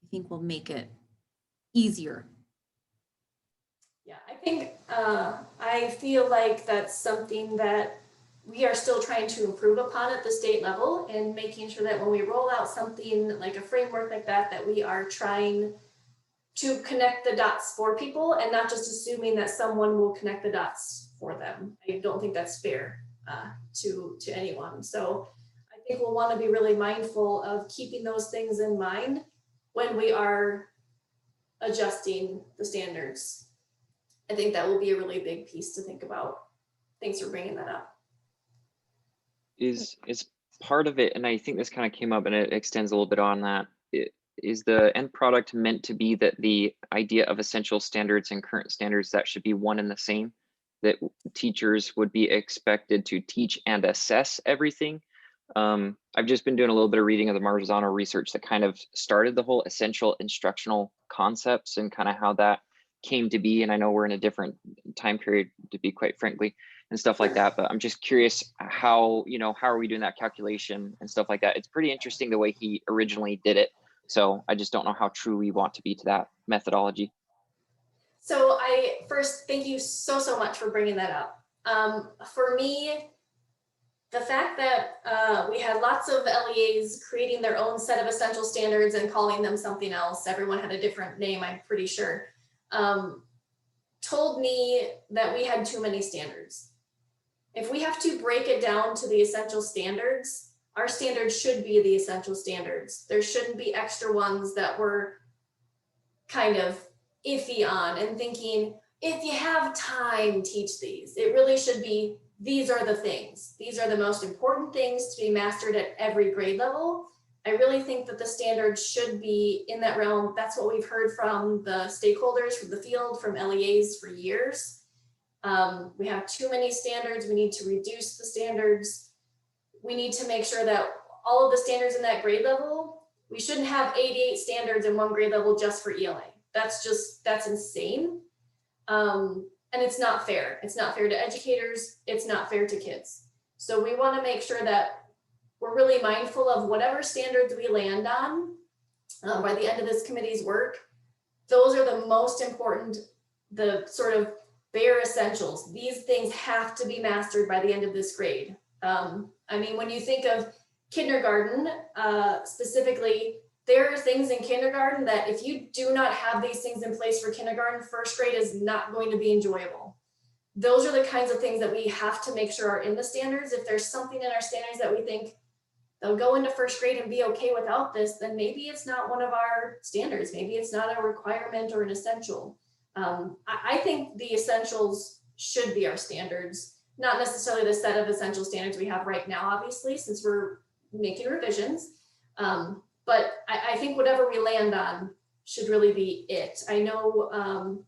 think will make it easier. Yeah, I think I feel like that's something that we are still trying to improve upon at the state level, and making sure that when we roll out something like a framework like that, that we are trying to connect the dots for people and not just assuming that someone will connect the dots for them. I don't think that's fair to anyone. So I think we'll want to be really mindful of keeping those things in mind when we are adjusting the standards. I think that will be a really big piece to think about. Thanks for bringing that up. Is part of it, and I think this kind of came up and it extends a little bit on that, is the end product meant to be that the idea of essential standards and current standards, that should be one and the same, that teachers would be expected to teach and assess everything? I've just been doing a little bit of reading of the Marzano research that kind of started the whole essential instructional concepts and kind of how that came to be. And I know we're in a different time period, to be quite frankly, and stuff like that, but I'm just curious how, how are we doing that calculation and stuff like that? It's pretty interesting the way he originally did it. So I just don't know how true we want to be to that methodology. So I first, thank you so much for bringing that up. For me, the fact that we had lots of LEAs creating their own set of essential standards and calling them something else, everyone had a different name, I'm pretty sure, told me that we had too many standards. If we have to break it down to the essential standards, our standards should be the essential standards. There shouldn't be extra ones that we're kind of iffy on and thinking, if you have time, teach these. It really should be, these are the things. These are the most important things to be mastered at every grade level. I really think that the standards should be in that realm. That's what we've heard from the stakeholders, from the field, from LEAs for years. We have too many standards. We need to reduce the standards. We need to make sure that all of the standards in that grade level, we shouldn't have 88 standards in one grade level just for ELA. That's insane. And it's not fair. It's not fair to educators. It's not fair to kids. So we want to make sure that we're really mindful of whatever standards we land on by the end of this committee's work. Those are the most important, the sort of bare essentials. These things have to be mastered by the end of this grade. I mean, when you think of kindergarten specifically, there are things in kindergarten that if you do not have these things in place for kindergarten, first grade is not going to be enjoyable. Those are the kinds of things that we have to make sure are in the standards. If there's something in our standards that we think they'll go into first grade and be okay without this, then maybe it's not one of our standards. Maybe it's not a requirement or an essential. I think the essentials should be our standards, not necessarily the set of essential standards we have right now, obviously, since we're making revisions. But I think whatever we land on should really be it. I know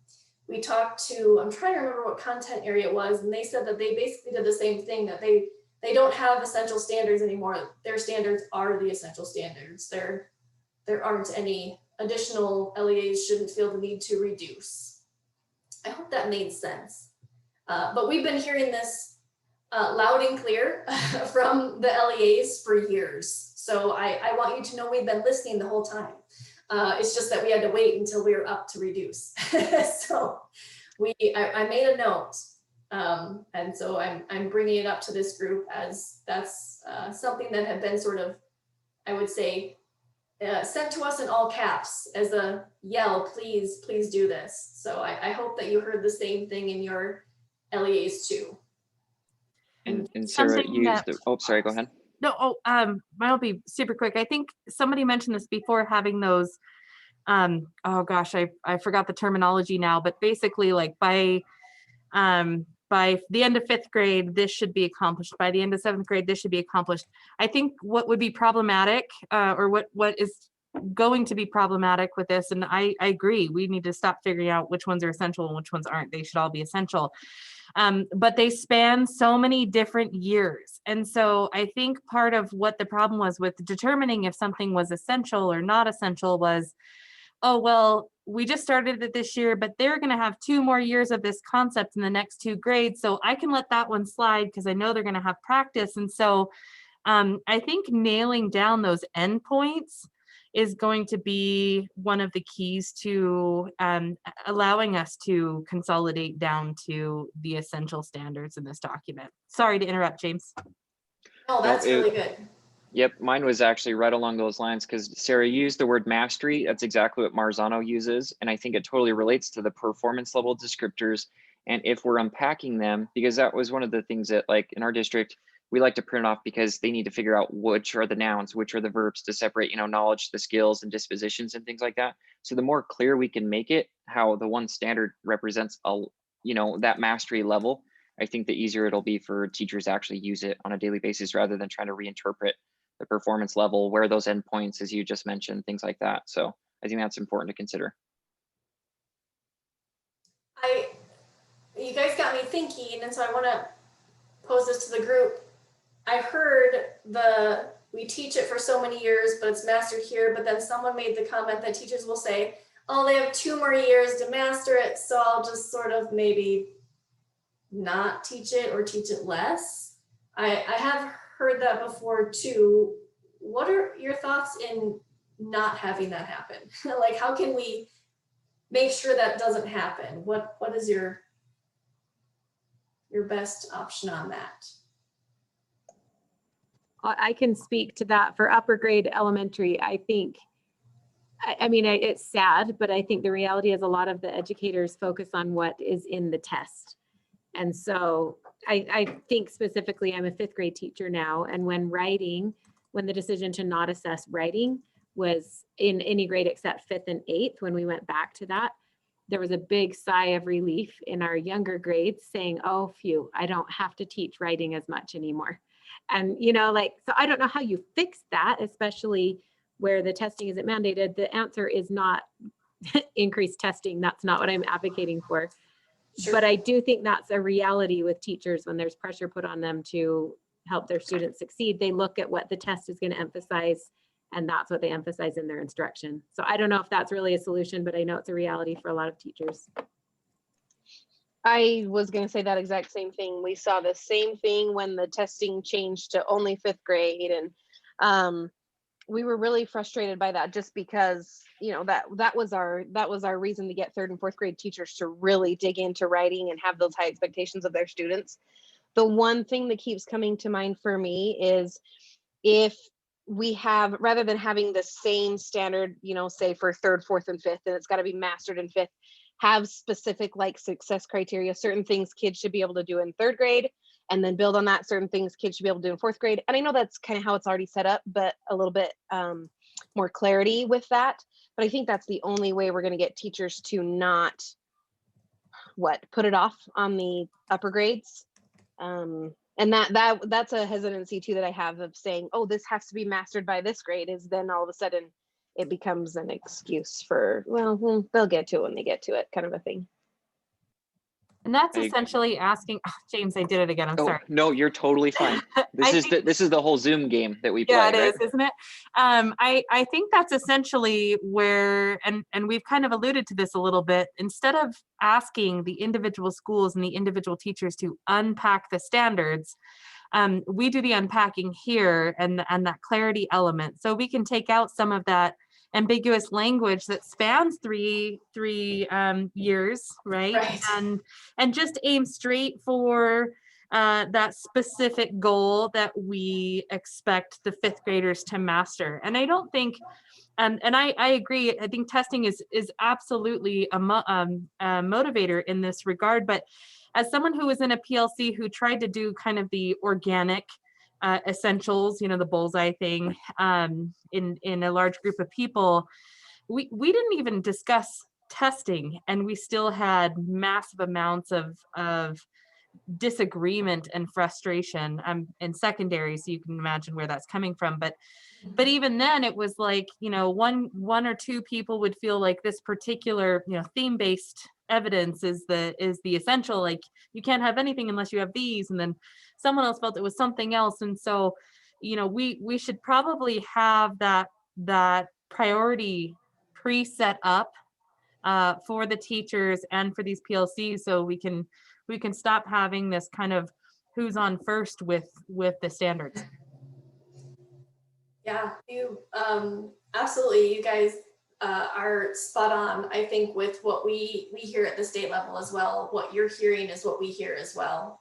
we talked to, I'm trying to remember what content area it was, and they said that they basically did the same thing, that they don't have essential standards anymore. Their standards are the essential standards. There aren't any additional LEAs shouldn't feel the need to reduce. I hope that made sense. But we've been hearing this loud and clear from the LEAs for years. So I want you to know we've been listening the whole time. It's just that we had to wait until we were up to reduce. So I made a note. And so I'm bringing it up to this group as that's something that had been sort of, I would say, sent to us in all caps as a yell, please do this. So I hope that you heard the same thing in your LEAs too. And Sarah used oh, sorry, go ahead. No, mine will be super quick. I think somebody mentioned this before, having those oh gosh, I forgot the terminology now, but basically like by the end of 5th grade, this should be accomplished. By the end of 7th grade, this should be accomplished. I think what would be problematic, or what is going to be problematic with this, and I agree, we need to stop figuring out which ones are essential and which ones aren't. They should all be essential. But they span so many different years. And so I think part of what the problem was with determining if something was essential or not essential was, oh, well, we just started it this year, but they're going to have 2 more years of this concept in the next 2 grades. So I can let that one slide because I know they're going to have practice. And so I think nailing down those endpoints is going to be one of the keys to allowing us to consolidate down to the essential standards in this document. Sorry to interrupt, James. Oh, that's really good. Yep, mine was actually right along those lines because Sarah used the word mastery. That's exactly what Marzano uses. And I think it totally relates to the performance level descriptors. And if we're unpacking them, because that was one of the things that like in our district, we like to print off because they need to figure out which are the nouns, which are the verbs to separate, you know, knowledge, the skills and dispositions and things like that. So the more clear we can make it, how the one standard represents a, you know, that mastery level, I think the easier it'll be for teachers to actually use it on a daily basis rather than trying to reinterpret the performance level, where those endpoints, as you just mentioned, things like that. So I think that's important to consider. You guys got me thinking, and so I want to pose this to the group. I heard we teach it for so many years, but it's mastered here. But then someone made the comment that teachers will say, oh, they have 2 more years to master it, so I'll just sort of maybe not teach it or teach it less. I have heard that before too. What are your thoughts in not having that happen? Like, how can we make sure that doesn't happen? What is your best option on that? I can speak to that for upper grade elementary. I think, I mean, it's sad, but I think the reality is a lot of the educators focus on what is in the test. And so I think specifically, I'm a 5th grade teacher now. And when the decision to not assess writing was in any grade except 5th and 8th, when we went back to that, there was a big sigh of relief in our younger grades saying, oh, phew, I don't have to teach writing as much anymore. And, you know, like, so I don't know how you fix that, especially where the testing isn't mandated. The answer is not increased testing. That's not what I'm advocating for. Sure. But I do think that's a reality with teachers when there's pressure put on them to help their students succeed. They look at what the test is going to emphasize, and that's what they emphasize in their instruction. So I don't know if that's really a solution, but I know it's a reality for a lot of teachers. I was going to say that exact same thing. We saw the same thing when the testing changed to only 5th grade. And we were really frustrated by that, just because, you know, that was our reason to get 3rd and 4th grade teachers to really dig into writing and have those high expectations of their students. The one thing that keeps coming to mind for me is if we have, rather than having the same standard, you know, say for 3rd, 4th, and 5th, and it's got to be mastered in 5th, have specific like success criteria, certain things kids should be able to do in 3rd grade, and then build on that, certain things kids should be able to do in 4th grade. And I know that's kind of how it's already set up, but a little bit more clarity with that. But I think that's the only way we're going to get teachers to not put it off on the upper grades. And that's a hesitancy too that I have of saying, oh, this has to be mastered by this grade, is then all of a sudden it becomes an excuse for, well, they'll get to it when they get to it, kind of a thing. And that's essentially asking, oh, James, I did it again. I'm sorry. No, you're totally fine. This is the whole Zoom game that we play. Yeah, it right? is, isn't it? I think that's essentially where, and we've kind of alluded to this a little bit, instead of asking the individual schools and the individual teachers to unpack the standards, we do the unpacking here and that clarity element. So we can take out some of that ambiguous language that spans three years, right? And just aim straight for that specific goal that we expect the 5th graders to master. And I don't think, and I agree, I think testing is absolutely a motivator in this regard. But as someone who was in a PLC who tried to do kind of the organic essentials, you know, the bullseye thing in a large group of people, we didn't even discuss testing, and we still had massive amounts of disagreement and frustration. I'm in secondary, so you can imagine where that's coming from. But even then, it was like, you know, one or two people would feel like this particular, you know, theme-based evidence is the essential, like you can't have anything unless you have these, and then someone else felt it was something else. And so, you know, we should probably have that priority pre-set up for the teachers and for these PLCs, so we can stop having this kind of who's on first with the standards. Yeah, you absolutely, you guys are spot on, I think, with what we hear at the state level as well. What you're hearing is what we hear as well.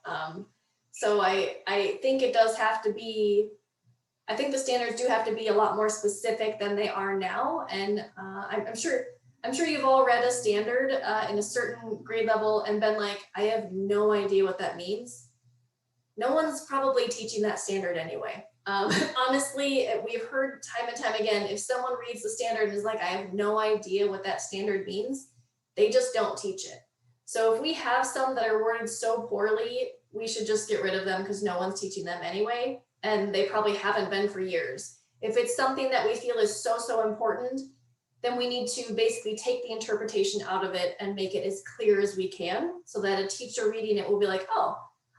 So I think it does have to be, I think the standards do have to be a lot more specific than they are now. And I'm sure you've all read a standard in a certain grade level and been like, I have no idea what that means. No one's probably teaching that standard anyway. Honestly, we've heard time and time again, if someone reads the standard and is like, I have no idea what that standard means, they just don't teach it. So if we have some that are worded so poorly, we should just get rid of them because no one's teaching them anyway, and they probably haven't been for years. If it's something that we feel is so important, then we need to basically take the interpretation out of it and make it as clear as we can, so that a teacher reading it will be like, oh,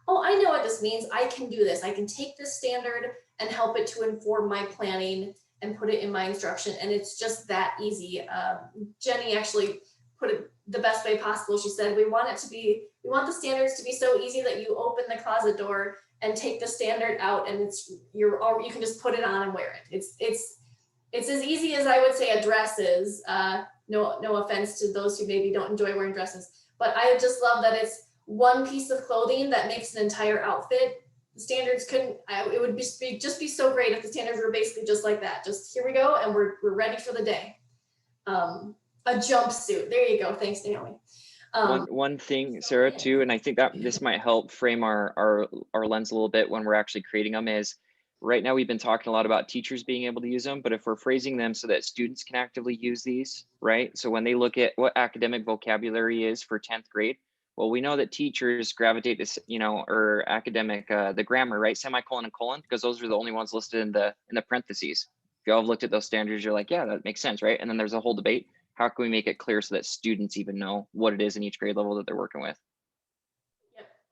I know what this means. I can do this. I can take this standard and help it to inform my planning and put it in my instruction. And it's just that easy. Jenny actually put it the best way possible. She said, we want the standards to be so easy that you open the closet door and take the standard out, and you can just put it on and wear it. It's as easy as I would say a dress is. No offense to those who maybe don't enjoy wearing dresses, but I just love that it's one piece of clothing that makes an entire outfit. The standards it would just be so great if the standards were basically just like that. Just here we go, and we're ready for the day. A jumpsuit. There you go. Thanks, Naomi. One thing, Sarah, too, and I think that this might help frame our lens a little bit when we're actually creating them, is right now we've been talking a lot about teachers being able to use them, but if we're phrasing them so that students can actively use these, right? So when they look at what academic vocabulary is for 10th grade, well, we know that teachers gravitate to, you know, or academic, the grammar, right? Semicolon and colon, because those are the only ones listed in the parentheses. If you all have looked at those standards, you're like, yeah, that makes sense, right? And then there's a whole debate. How can we make it clear so that students even know what it is in each grade level that they're working with?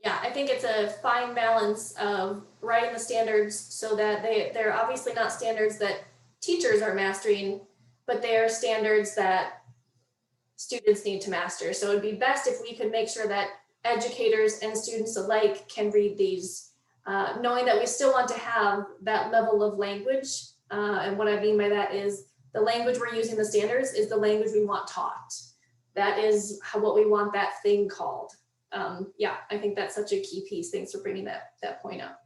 Yeah, I think it's a fine balance of writing the standards so that they're obviously not standards that teachers are mastering, but they are standards that students need to master. So it'd be best if we could make sure that educators and students alike can read these, knowing that we still want to have that level of language. And what I mean by that is the language we're using the standards is the language we want taught. That is what we want that thing called. Yeah, I think that's such a key piece. Thanks for bringing that point up.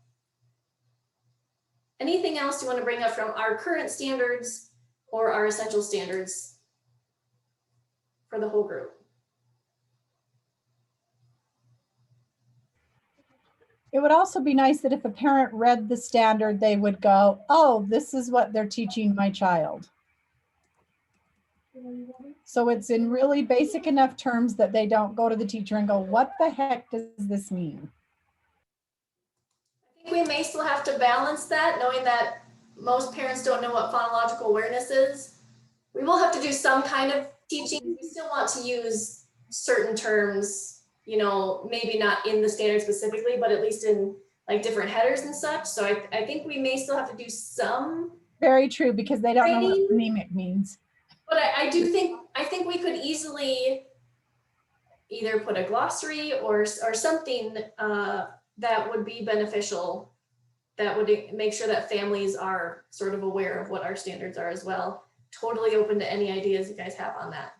Anything else you want to bring up from our current standards or our essential standards for the whole group? It would also be nice that if a parent read the standard, they would go, oh, this is what they're teaching my child. So it's in really basic enough terms that they don't go to the teacher and go, what the heck does this mean? I think we may still have to balance that, knowing that most parents don't know what phonological awareness is. We will have to do some kind of teaching. We still want to use certain terms, you know, maybe not in the standard specifically, but at least in like different headers and such. So I think we may still have to do some. Very true, because they don't know what phonemic means. But I think we could easily either put a glossary or something that would be beneficial, that would make sure that families are sort of aware of what our standards are as well. Totally open to any ideas you guys have on that.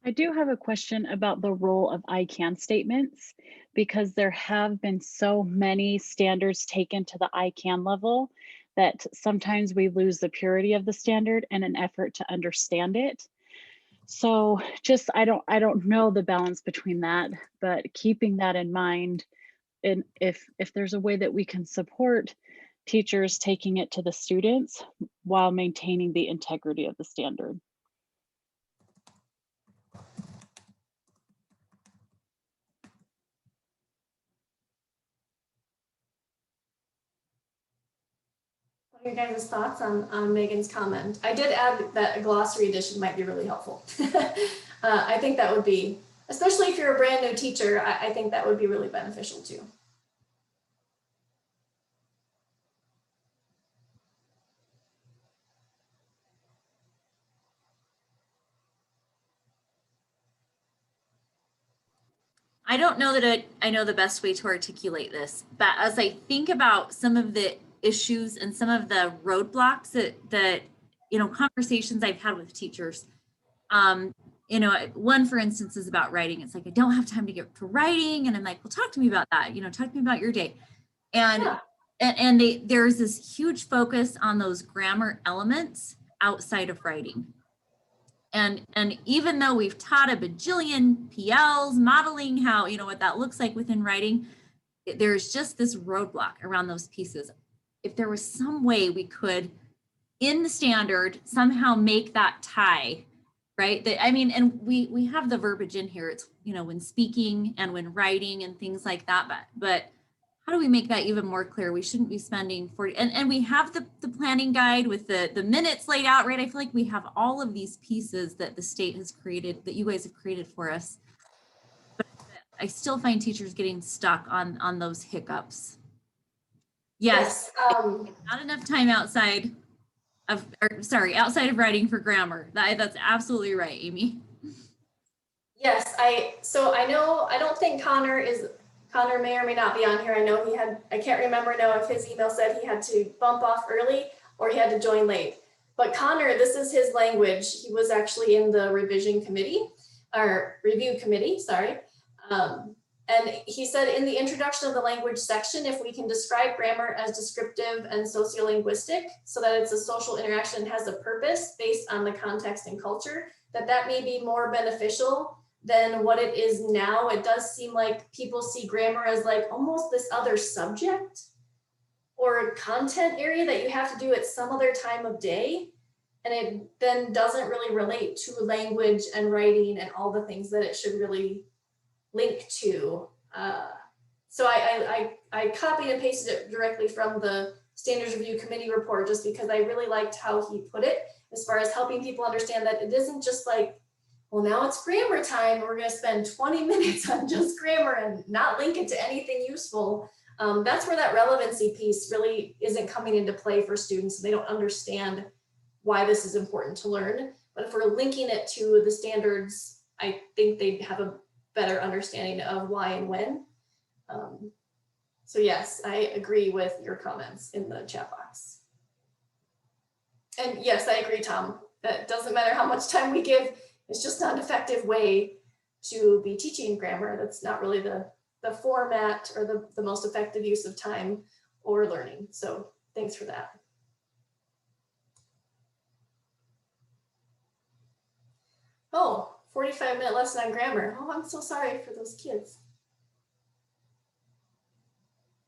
I do have a question about the role of I can statements, because there have been so many standards taken to the I can level that sometimes we lose the purity of the standard in an effort to understand it. So just, I don't know the balance between that, but keeping that in mind, and if there's a way that we can support teachers taking it to the students while maintaining the integrity of the standard. What are your guys' thoughts on Megan's comment? I did add that a glossary edition might be really helpful. I think that would be, especially if you're a brand new teacher, I think that would be really beneficial too. I don't know that I know the best way to articulate this, but as I think about some of the issues and some of the roadblocks that you know, conversations I've had with teachers, you know, one for instance is about writing. It's like, I don't have time to get to writing, and I'm like, well, talk to me about that. You know, talk to me about your day, and there's this huge focus on those grammar elements outside of writing. And even though we've taught a bajillion PLs, modeling how, you know, what that looks like within writing, there's just this roadblock around those pieces. If there was some way we could, in the standard, somehow make that tie, right? That, I mean, and we have the verbiage in here. It's, you know, when speaking and when writing and things like that, but how do we make that even more clear? We shouldn't be spending 40, and we have the planning guide with the minutes laid out, right? I feel like we have all of these pieces that the state has created, that you guys have created for us. But I still find teachers getting stuck on those hiccups. Yes, not enough time outside of, outside of writing for grammar. That's absolutely right, Amy. Yes, so I know, I don't think Connor may or may not be on here. I know I can't remember now if his email said he had to bump off early or he had to join late. But Connor, this is his language. He was actually in the revision committee, or review committee, sorry. And he said in the introduction of the language section, if we can describe grammar as descriptive and sociolinguistic so that it's a social interaction and has a purpose based on the context and culture, that may be more beneficial than what it is now. It does seem like people see grammar as like almost this other subject or content area that you have to do at some other time of day. And it then doesn't really relate to language and writing and all the things that it should really link to. So I copied and pasted it directly from the Standards Review Committee report, just because I really liked how he put it, as far as helping people understand that it isn't just like, well, now it's grammar time, we're going to spend 20 minutes on just grammar and not link it to anything useful. That's where that relevancy piece really isn't coming into play for students. They don't understand why this is important to learn. But if we're linking it to the standards, I think they have a better understanding of why and when. So yes, I agree with your comments in the chat box. And yes, I agree, Tom. That doesn't matter how much time we give. It's just not an effective way to be teaching grammar. That's not really the format or the most effective use of time or learning. So thanks for that. Oh, 45-minute lesson on grammar. Oh, I'm so sorry for those kids.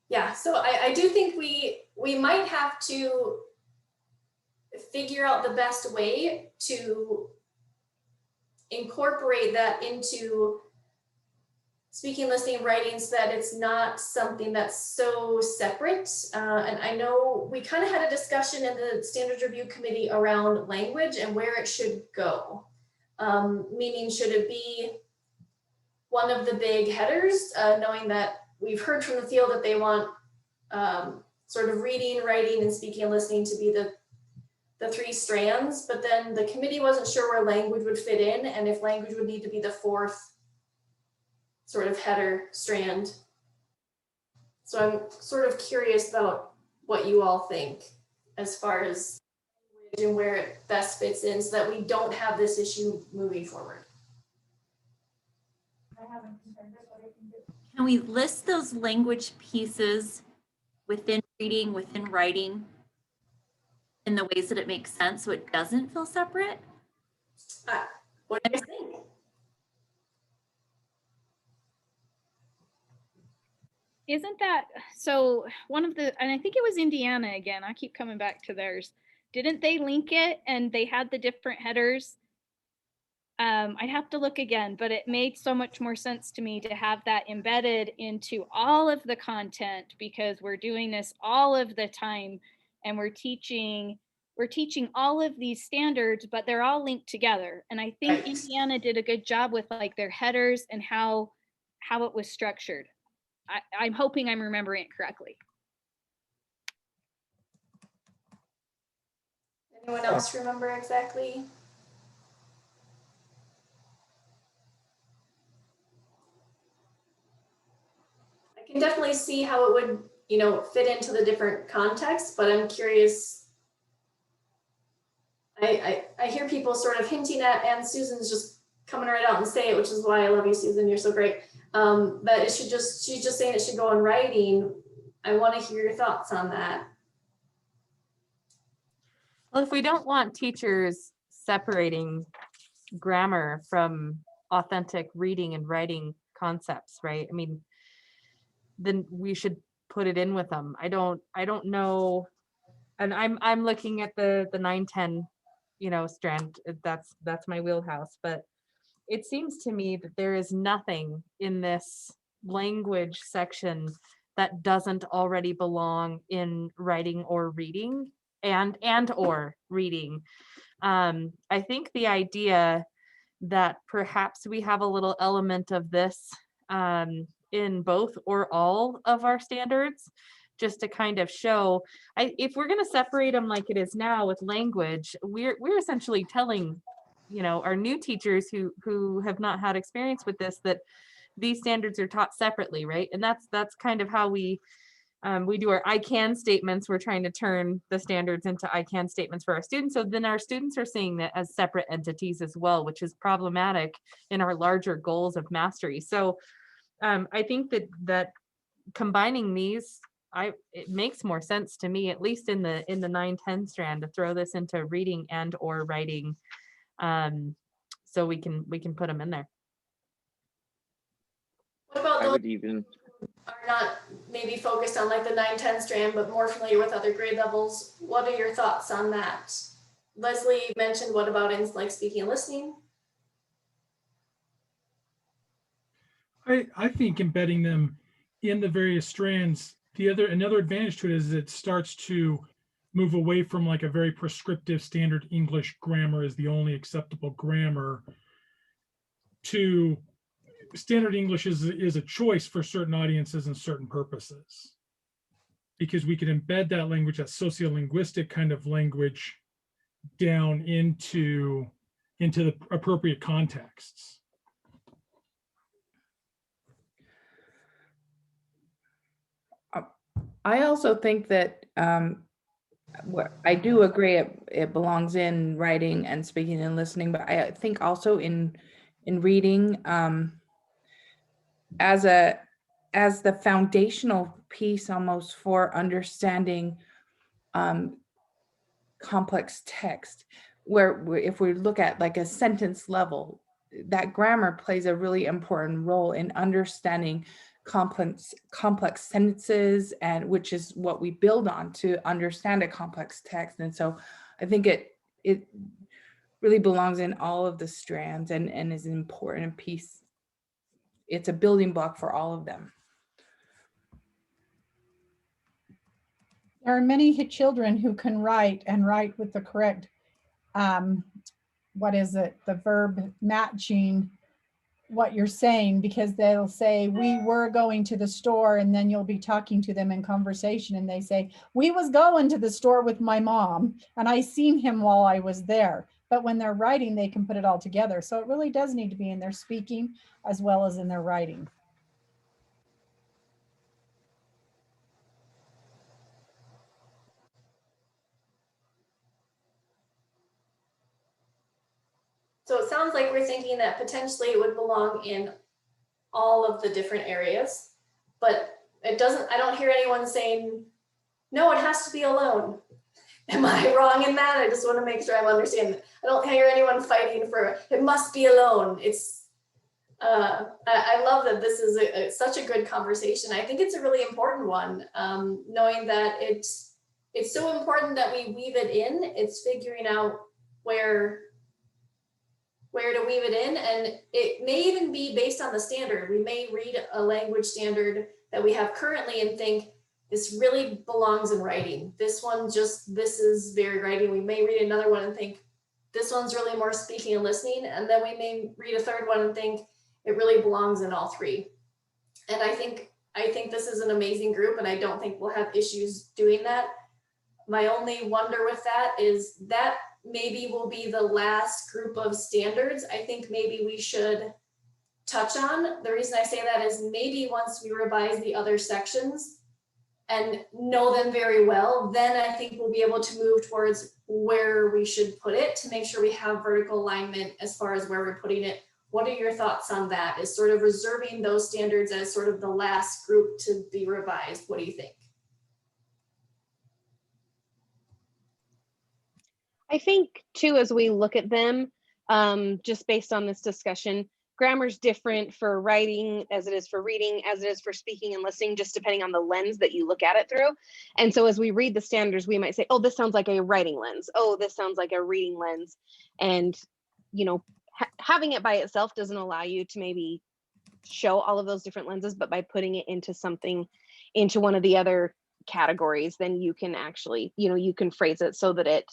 Yeah, so I do think we might have to figure out the best way to incorporate that into speaking, listening, writing, so that it's not something that's so separate. And I know we kind of had a discussion in the Standards Review Committee around language and where it should go. Meaning, should it be one of the big headers, knowing that we've heard from the field that they want sort of reading, writing, and speaking and listening to be the three strands, but then the committee wasn't sure where language would fit in and if language would need to be the fourth sort of header strand. So I'm sort of curious about what you all think as far as language and where it best fits in so that we don't have this issue moving forward. Can we list those language pieces within reading, within writing, in the ways that it makes sense so it doesn't feel separate? What do you think? isn't that, so one of the, and I think it was Indiana again, I keep coming back to theirs. Didn't they link it and they had the different headers? I'd have to look again, but it made so much more sense to me to have that embedded into all of the content, because we're doing this all of the time and we're teaching all of these standards, but they're all linked together. And I think Right. Indiana did a good job with like their headers and how it was structured. I'm hoping I'm remembering it correctly. Anyone else remember exactly? I can definitely see how it would, you know, fit into the different contexts, but I'm curious. I hear people sort of hinting at, and Susan's just coming right out and say it, which is why I love you, Susan. You're so great. But it should just, she's just saying it should go in writing. I want to hear your thoughts on that. Well, if we don't want teachers separating grammar from authentic reading and writing concepts, right? I mean, then we should put it in with them. I don't know. And I'm looking at the 9-10, you know, strand. That's my wheelhouse. But it seems to me that there is nothing in this language section that doesn't already belong in writing or reading and or reading. I think the idea that perhaps we have a little element of this in both or all of our standards, just to kind of show, if we're going to separate them like it is now with language, we're essentially telling, you know, our new teachers who have not had experience with this, that these standards are taught separately, right? And that's kind of how we do our I can statements. We're trying to turn the standards into I can statements for our students. So then our students are seeing that as separate entities as well, which is problematic in our larger goals of mastery. So I think that combining these, it makes more sense to me, at least in the 9-10 strand, to throw this into reading and or writing, so we can put them in there. What about I those would even, are not maybe focused on like the 9-10 strand, but more familiar with other grade levels? What are your thoughts on that? Leslie mentioned, what about in like speaking and listening? I think embedding them in the various strands, another advantage to it is it starts to move away from like a very prescriptive standard English grammar is the only acceptable grammar, to standard English is a choice for certain audiences and certain purposes, because we can embed that language, that sociolinguistic kind of language, down into the appropriate contexts. I also think that I do agree it belongs in writing and speaking and listening, but I think also in reading as the foundational piece almost for understanding complex text, where if we look at like a sentence level, that grammar plays a really important role in understanding complex sentences, and which is what we build on to understand a complex text. And so I think it really belongs in all of the strands and is an important piece. It's a building block for all of them. There are many children who can write and write with the correct, the verb matching what you're saying, because they'll say, we were going to the store, and then you'll be talking to them in conversation and they say, we was going to the store with my mom and I seen him while I was there. But when they're writing, they can put it all together. So it really does need to be in their speaking as well as in their writing. So it sounds like we're thinking that potentially it would belong in all of the different areas, but it doesn't, I don't hear anyone saying, no, it has to be alone. Am I wrong in that? I just want to make sure I'm understanding. I don't hear anyone fighting for, it must be alone. It's, I love that this is such a good conversation. I think it's a really important one, knowing that it's so important that we weave it in. It's figuring out where to weave it in, and it may even be based on the standard. We may read a language standard that we have currently and think this really belongs in writing. This one this is very writing. We may read another one and think this one's really more speaking and listening, and then we may read a third one and think it really belongs in all three. And I think this is an amazing group, and I don't think we'll have issues doing that. My only wonder with that is that maybe will be the last group of standards I think maybe we should touch on. The reason I say that is maybe once we revise the other sections and know them very well, then I think we'll be able to move towards where we should put it to make sure we have vertical alignment as far as where we're putting it. What are your thoughts on that? Is sort of reserving those standards as sort of the last group to be revised? What do you think? I think too, as we look at them, just based on this discussion, grammar's different for writing as it is for reading, as it is for speaking and listening, just depending on the lens that you look at it through. And so as we read the standards, we might say, oh, this sounds like a writing lens. Oh, this sounds like a reading lens. And, you know, having it by itself doesn't allow you to maybe show all of those different lenses, but by putting it into something, into one of the other categories, then you can actually, you know, you can phrase it so that it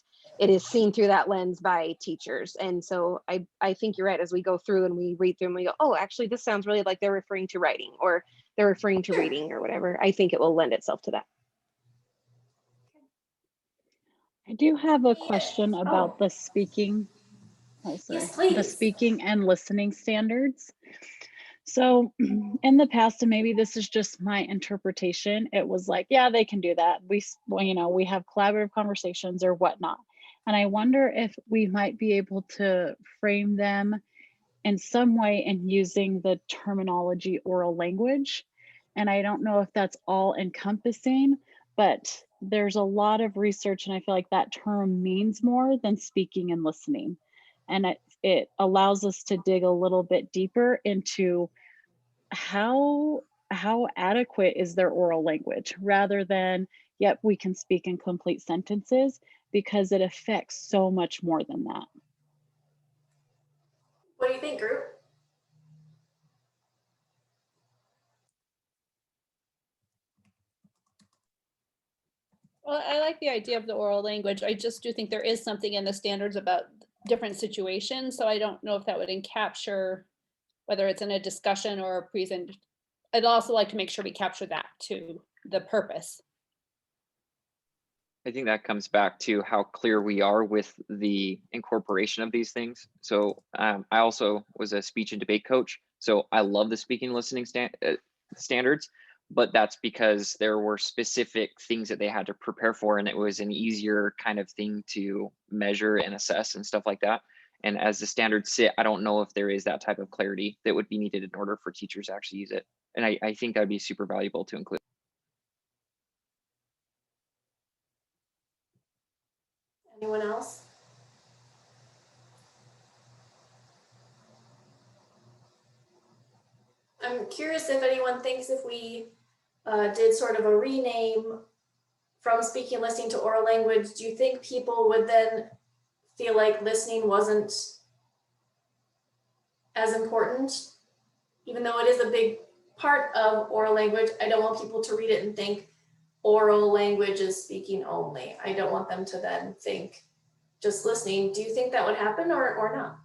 is seen through that lens by teachers. And so I think you're right, as we go through and we read through and we go, oh, actually this sounds really like they're referring to writing, or they're referring to reading, or whatever. I think it will lend itself to that. I do have a question about the speaking. Oh, sorry. Yes, please. The speaking and listening standards. So in the past, and maybe this is just my interpretation, it was like, yeah, they can do that. You know, we have collaborative conversations or whatnot. And I wonder if we might be able to frame them in some way in using the terminology oral language. And I don't know if that's all encompassing, but there's a lot of research, and I feel like that term means more than speaking and listening. And it allows us to dig a little bit deeper into how adequate is their oral language, rather than, yep, we can speak in complete sentences, because it affects so much more than that. What do you think, group? Well, I like the idea of the oral language. I just do think there is something in the standards about different situations. So I don't know if that would capture whether it's in a discussion or a present. I'd also like to make sure we capture that to the purpose. I think that comes back to how clear we are with the incorporation of these things. So I also was a speech and debate coach. So I love the speaking and listening standards, but that's because there were specific things that they had to prepare for, and it was an easier kind of thing to measure and assess and stuff like that. And as the standards sit, I don't know if there is that type of clarity that would be needed in order for teachers to actually use it. And I think that'd be super valuable to include. Anyone else? I'm curious if anyone thinks if we did sort of a rename from speaking and listening to oral language, do you think people would then feel like listening wasn't as important? Even though it is a big part of oral language, I don't want people to read it and think oral language is speaking only. I don't want them to then think just listening. Do you think that would happen or not?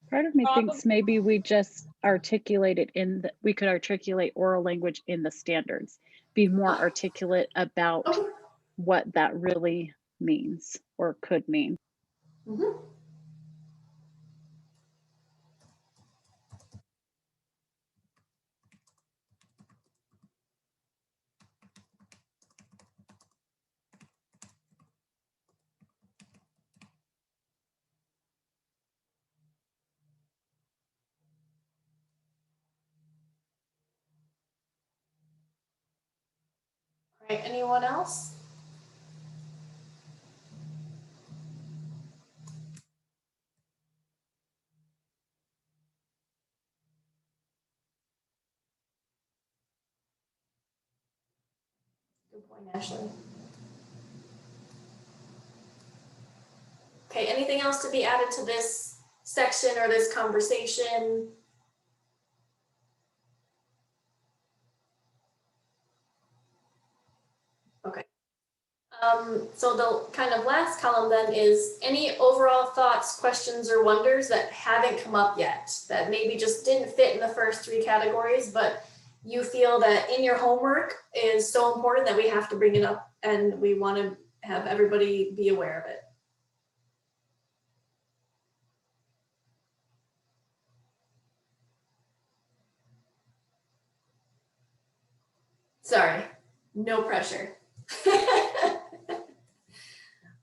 Part of me thinks maybe we just articulate it we could articulate oral language in the standards, be more articulate about what that really means or could mean. Mm-hmm. All right, anyone else? Good point, Ashley. Okay, anything else to be added to this section or this conversation? Okay. So the kind of last column then is any overall thoughts, questions, or wonders that haven't come up yet, that maybe just didn't fit in the first three categories, but you feel that in your homework is so important that we have to bring it up and we want to have everybody be aware of it. Sorry, no pressure.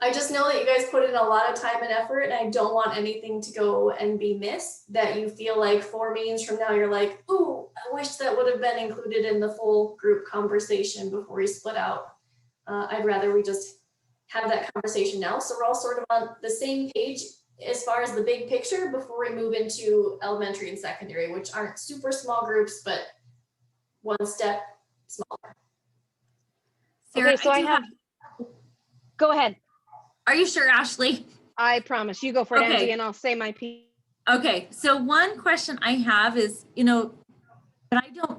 I just know that you guys put in a lot of time and effort, and I don't want anything to go and be missed that you feel like 4 meetings from now, you're like, ooh, I wish that would have been included in the full group conversation before we split out. I'd rather we just have that conversation now. So we're all sort of on the same page as far as the big picture before we move into elementary and secondary, which aren't super small groups, but one step smaller. Sarah, Okay, so I have, go ahead. Are you sure, Ashley? I promise. You go for it, Okay. Angie, and I'll say my piece. Okay, so one question I have is, but I don't,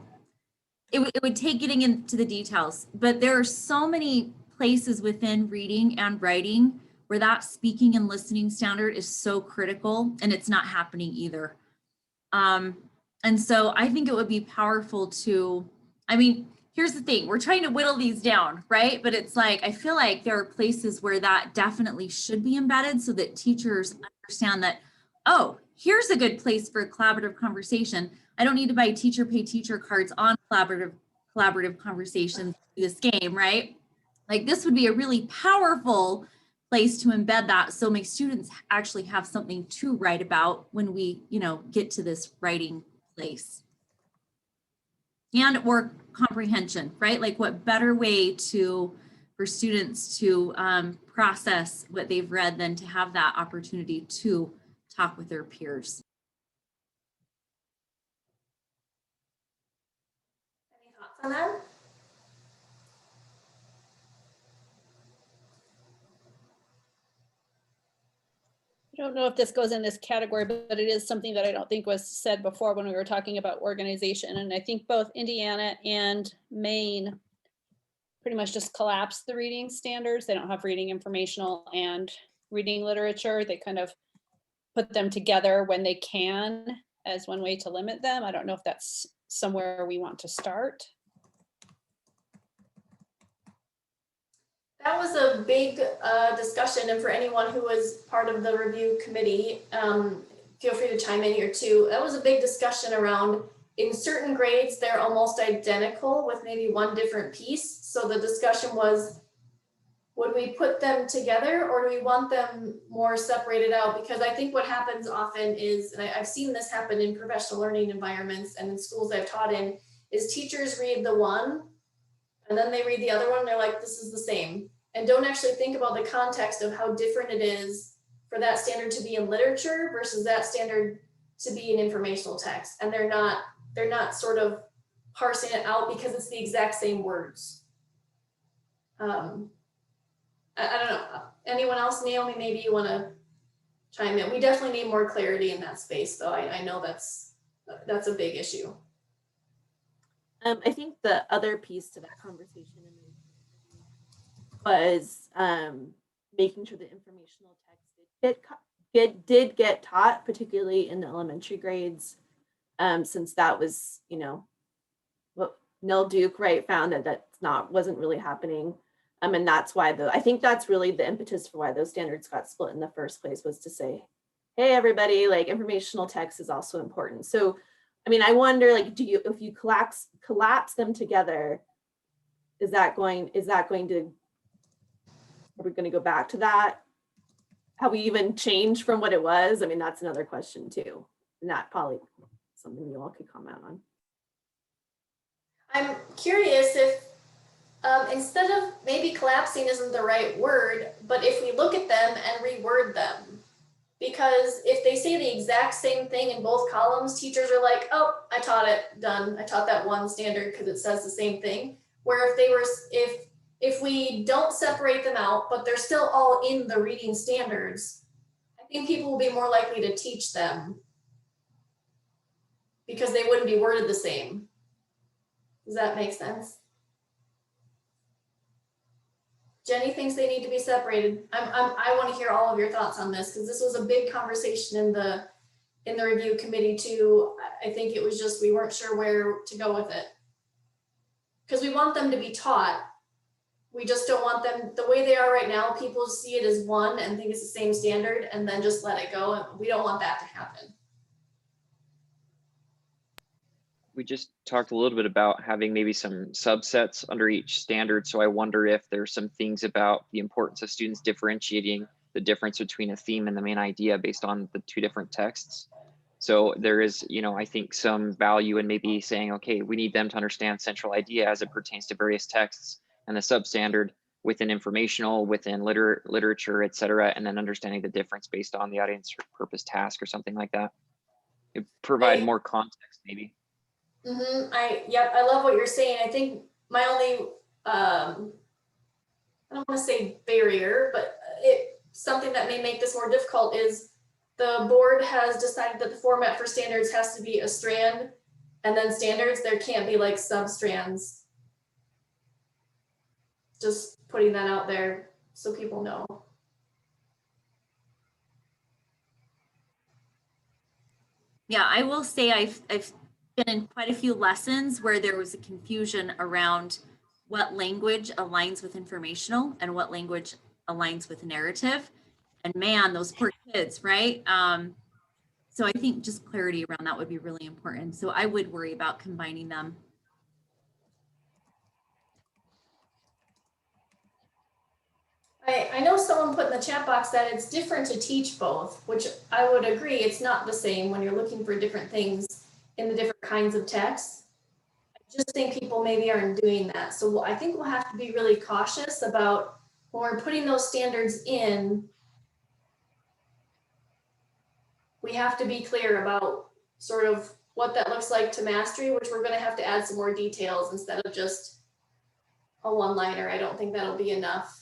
it would take getting into the details, but there are so many places within reading and writing where that speaking and listening standard is so critical, and it's not happening either. And so I think it would be powerful to, here's the thing, we're trying to whittle these down, right? But it's like, I feel like there are places where that definitely should be embedded so that teachers understand that, oh, here's a good place for a collaborative conversation. I don't need to buy teacher pay teacher cards on collaborative conversations through this game, right? Like this would be a really powerful place to embed that so my students actually have something to write about when we, get to this writing place. And or comprehension, right? Like what better way for students to process what they've read than to have that opportunity to talk with their peers. Any thoughts on that? I don't know if this goes in this category, but it is something that I don't think was said before when we were talking about organization. And I think both Indiana and Maine pretty much just collapsed the reading standards. They don't have reading informational and reading literature. They kind of put them together when they can as one way to limit them. I don't know if that's somewhere we want to start. That was a big discussion, and for anyone who was part of the review committee, feel free to chime in here too. That was a big discussion around, in certain grades, they're almost identical with maybe one different piece. So the discussion was, would we put them together or do we want them more separated out? Because I think what happens often is, and I've seen this happen in professional learning environments and in schools I've taught in, is teachers read the one and then they read the other one and they're like, this is the same. And don't actually think about the context of how different it is for that standard to be in literature versus that standard to be in informational text. And they're not sort of parsing it out because it's the exact same words. I don't know. Anyone else? Naomi, maybe you want to chime in. We definitely need more clarity in that space, though. I know that's a big issue. I think the other piece to that conversation was making sure the informational text did get taught, particularly in the elementary grades, since that was, what Nell Duke, right, found that wasn't really happening. And that's why I think that's really the impetus for why those standards got split in the first place, was to say, hey, everybody, like informational text is also important. So, I wonder, like, if you collapse them together, are we going to go back to that? Have we even changed from what it was? That's another question too. And that probably something you all could comment on. I'm curious if instead of, maybe collapsing isn't the right word, but if we look at them and reword them, because if they say the exact same thing in both columns, teachers are like, oh, I taught it, done. I taught that one standard because it says the same thing. Where if if we don't separate them out, but they're still all in the reading standards, I think people will be more likely to teach them because they wouldn't be worded the same. Does that make sense? Jenny thinks they need to be separated. I want to hear all of your thoughts on this because this was a big conversation in the review committee too. I think it was just, we weren't sure where to go with it. Because we want them to be taught. We just don't want them, the way they are right now, people see it as one and think it's the same standard and then just let it go. And we don't want that to happen. We just talked a little bit about having maybe some subsets under each standard. So I wonder if there's some things about the importance of students differentiating the difference between a theme and the main idea based on the two different texts. So there is, you know, I think some value in maybe saying, okay, we need them to understand central idea as it pertains to various texts and the substandard within informational, within literature, et cetera, and then understanding the difference based on the audience or purpose task or something like that. It provide more context maybe. I love what you're saying. I think my only, I don't want to say barrier, but something that may make this more difficult is the board has decided that the format for standards has to be a strand and then standards. There can't be like sub-strands. Just putting that out there so people know. Yeah, I will say I've been in quite a few lessons where there was a confusion around what language aligns with informational and what language aligns with narrative. And man, those poor kids, right? So I think just clarity around that would be really important. So I would worry about combining them. I know someone put in the chat box that it's different to teach both, which I would agree. It's not the same when you're looking for different things in the different kinds of texts. I just think people maybe aren't doing that. So I think we'll have to be really cautious about when we're putting those standards in, we have to be clear about sort of what that looks like to mastery, which we're going to have to add some more details instead of just a one-liner. I don't think that'll be enough.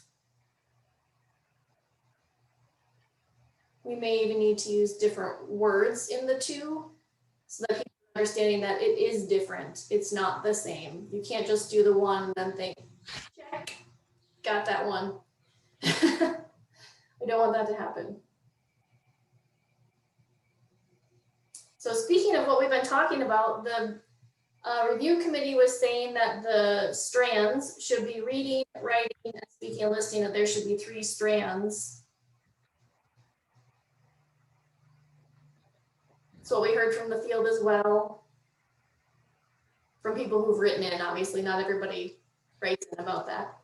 We may even need to use different words in the two so that people are understanding that it is different. It's not the same. You can't just do the one and then think, check, got that one. We don't want that to happen. So speaking of what we've been talking about, the review committee was saying that the strands should be reading, writing, and speaking and listening, that there should be 3 strands. So we heard from the field as well, from people who've written in. Obviously, not everybody writes in about that.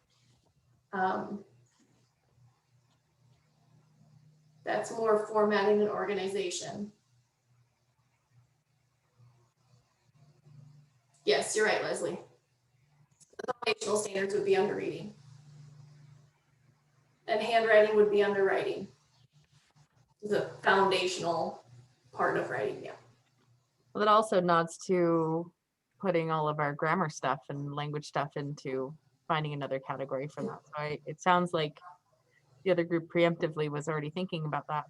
That's more formatting and organization. Yes, you're right, Leslie. The foundational standards would be under reading. And handwriting would be under writing. The foundational part of writing, yeah. Well, that also nods to putting all of our grammar stuff and language stuff into finding another category for that. So it sounds like the other group preemptively was already thinking about that.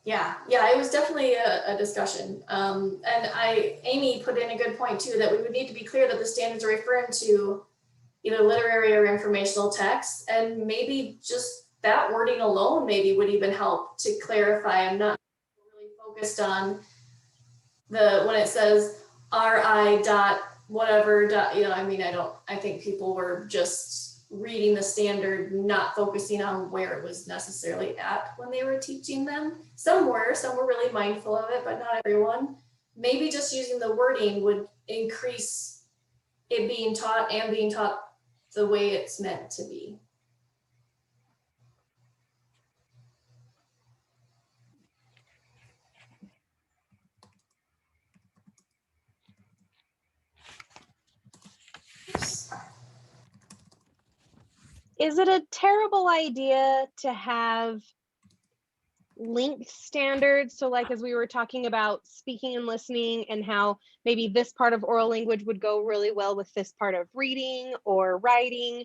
Yeah, it was definitely a discussion. And Amy put in a good point too, that we would need to be clear that the standards are referring to either literary or informational texts, and maybe just that wording alone maybe would even help to clarify. I'm not really focused on when it says RI dot whatever dot, I think people were just reading the standard, not focusing on where it was necessarily at when they were teaching them. Some were really mindful of it, but not everyone. Maybe just using the wording would increase it being taught and being taught the way it's meant to be. Is it a terrible idea to have linked standards. So like, as we were talking about speaking and listening and how maybe this part of oral language would go really well with this part of reading or writing,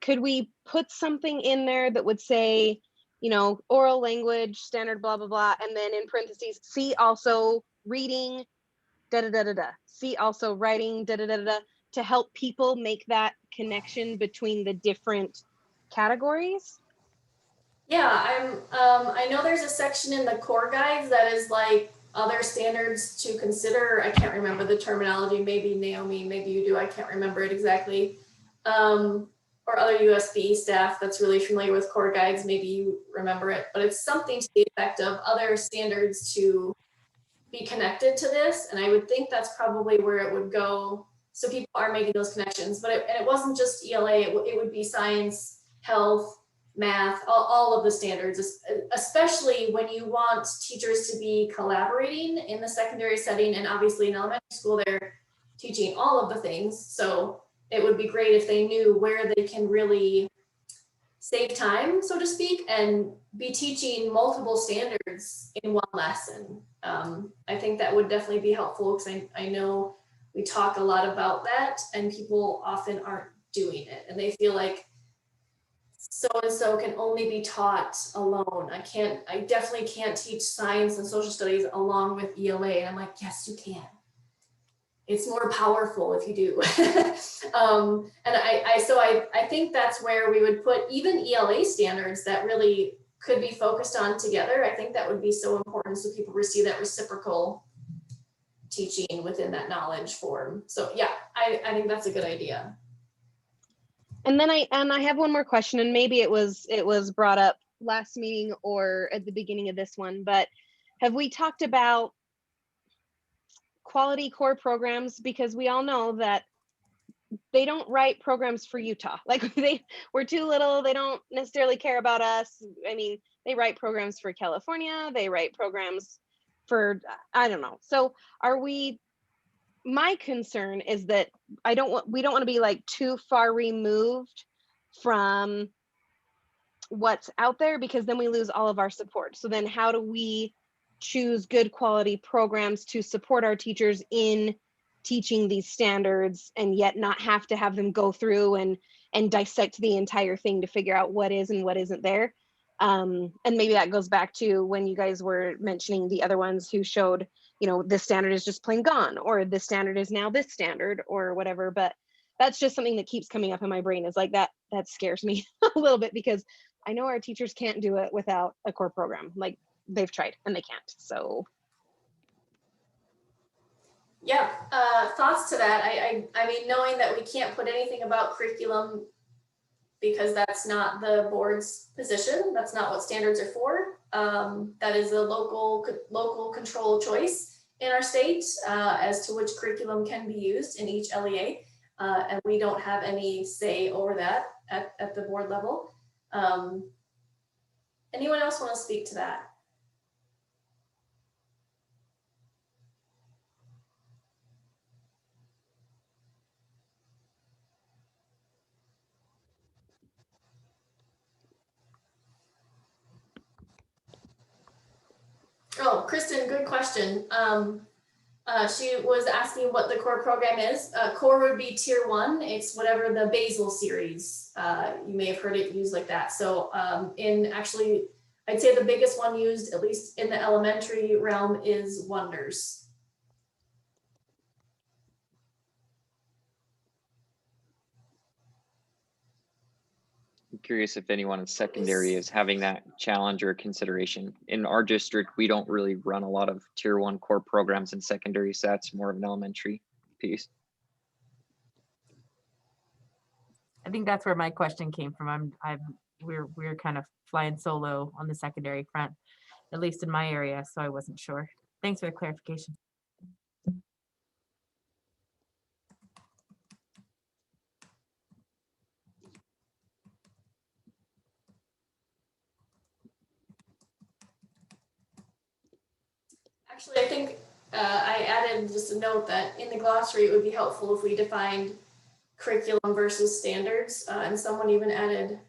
could we put something in there that would say, you know, oral language standard, blah, blah, blah, and then in parentheses, see also reading, da, da, da, da, da. See also writing, da, da, da, da, da, to help people make that connection between the different categories? Yeah, I know there's a section in the core guides that is like other standards to consider. I can't remember the terminology. Maybe Naomi, maybe you do. I can't remember it exactly. Or other USB staff that's really familiar with core guides, maybe you remember it, but it's something to the effect of other standards to be connected to this. And I would think that's probably where it would go. So people are making those connections, but it wasn't just ELA, it would be science, health, math, all of the standards, especially when you want teachers to be collaborating in the secondary setting. And obviously in elementary school, they're teaching all of the things. So it would be great if they knew where they can really save time, so to speak, and be teaching multiple standards in one lesson. I think that would definitely be helpful, because I know we talk a lot about that and people often aren't doing it and they feel like so-and-so can only be taught alone. I definitely can't teach science and social studies along with ELA. And I'm like, yes, you can. It's more powerful if you do. And I think that's where we would put even ELA standards that really could be focused on together. I think that would be so important, so people receive that reciprocal teaching within that knowledge form. So yeah, I think that's a good idea. And then I have one more question, and maybe it was brought up last meeting or at the beginning of this one, but have we talked about quality core programs? Because we all know that they don't write programs for Utah. Like we're too little, they don't necessarily care about us. I mean, they write programs for California, they write programs for, I don't know. So my concern is that we don't want to be like too far removed from what's out there, because then we lose all of our support. So then how do we choose good quality programs to support our teachers in teaching these standards, and yet not have to have them go through and dissect the entire thing to figure out what is and what isn't there? And maybe that goes back to when you guys were mentioning the other ones who showed, you know, this standard is just plain gone, or this standard is now this standard, or whatever. But that's just something that keeps coming up in my brain, is like that scares me a little bit, because I know our teachers can't do it without a core program. Like they've tried and they can't. So yeah, thoughts to that. I mean, knowing that we can't put anything about curriculum because that's not the board's position, that's not what standards are for. That is a local control choice in our state as to which curriculum can be used in each LEA. And we don't have any say over that at the board level. Anyone else want to speak to that? Oh, Kristen, good question. She was asking what the core program is. Core would be tier 1. It's whatever the basal series. You may have heard it used like that. So I'd say the biggest one used, at least in the elementary realm, is Wonders. I'm curious if anyone in secondary is having that challenge or consideration. In our district, we don't really run a lot of tier 1 core programs in secondary, so that's more of an elementary piece. I think that's where my question came from. We're kind of flying solo on the secondary front, at least in my area, so I wasn't sure. Thanks for the clarification. Actually, I think I added just a note that in the glossary, it would be helpful if we defined curriculum versus standards, and someone even added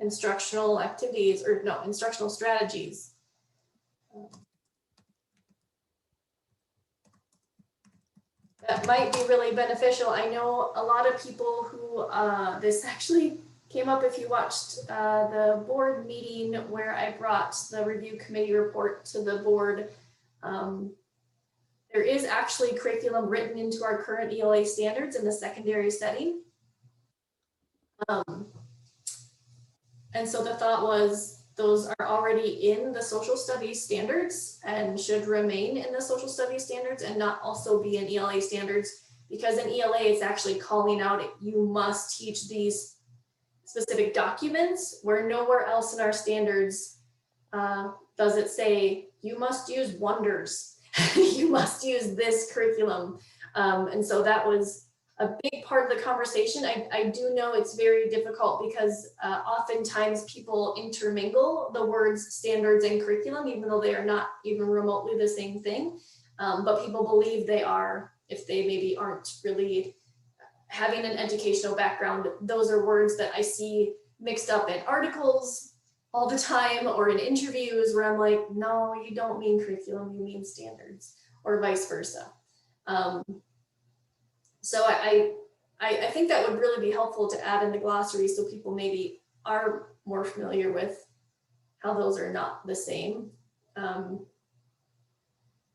instructional activities, or no, instructional strategies. That might be really beneficial. I know a lot of people who, this actually came up if you watched the board meeting where I brought the review committee report to the board. There is actually curriculum written into our current ELA standards in the secondary setting. And so the thought was those are already in the social studies standards and should remain in the social studies standards and not also be in ELA standards, because in ELA it's actually calling out you must teach these specific documents, where nowhere else in our standards does it say you must use wonders, you must use this curriculum. And so that was a big part of the conversation. I do know it's very difficult because oftentimes people intermingle the words standards and curriculum, even though they are not even remotely the same thing. But people believe they are, if they maybe aren't really having an educational background. Those are words that I see mixed up in articles all the time or in interviews where I'm like, no, you don't mean curriculum, you mean standards, or vice versa. So I think that would really be helpful to add in the glossary so people maybe are more familiar with how those are not the same.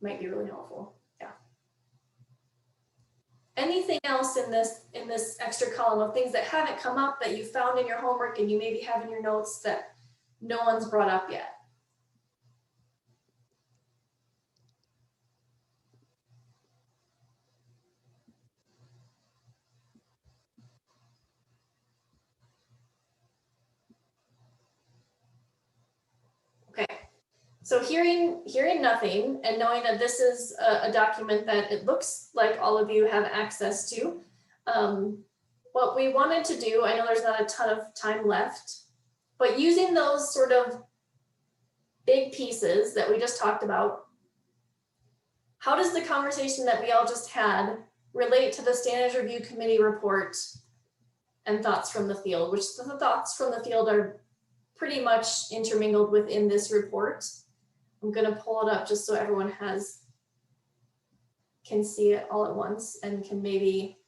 Might be really helpful. Yeah. Anything else in this extra column of things that haven't come up that you found in your homework and you maybe have in your notes that no one's brought up yet? Okay, so hearing nothing and knowing that this is a document that it looks like all of you have access to, what we wanted to do, I know there's not a ton of time left, but using those sort of big pieces that we just talked about, how does the conversation that we all just had relate to the Standards Review Committee report and thoughts from the field, which the thoughts from the field are pretty much intermingled within this report. I'm going to pull it up just so everyone can see it all at once and can maybe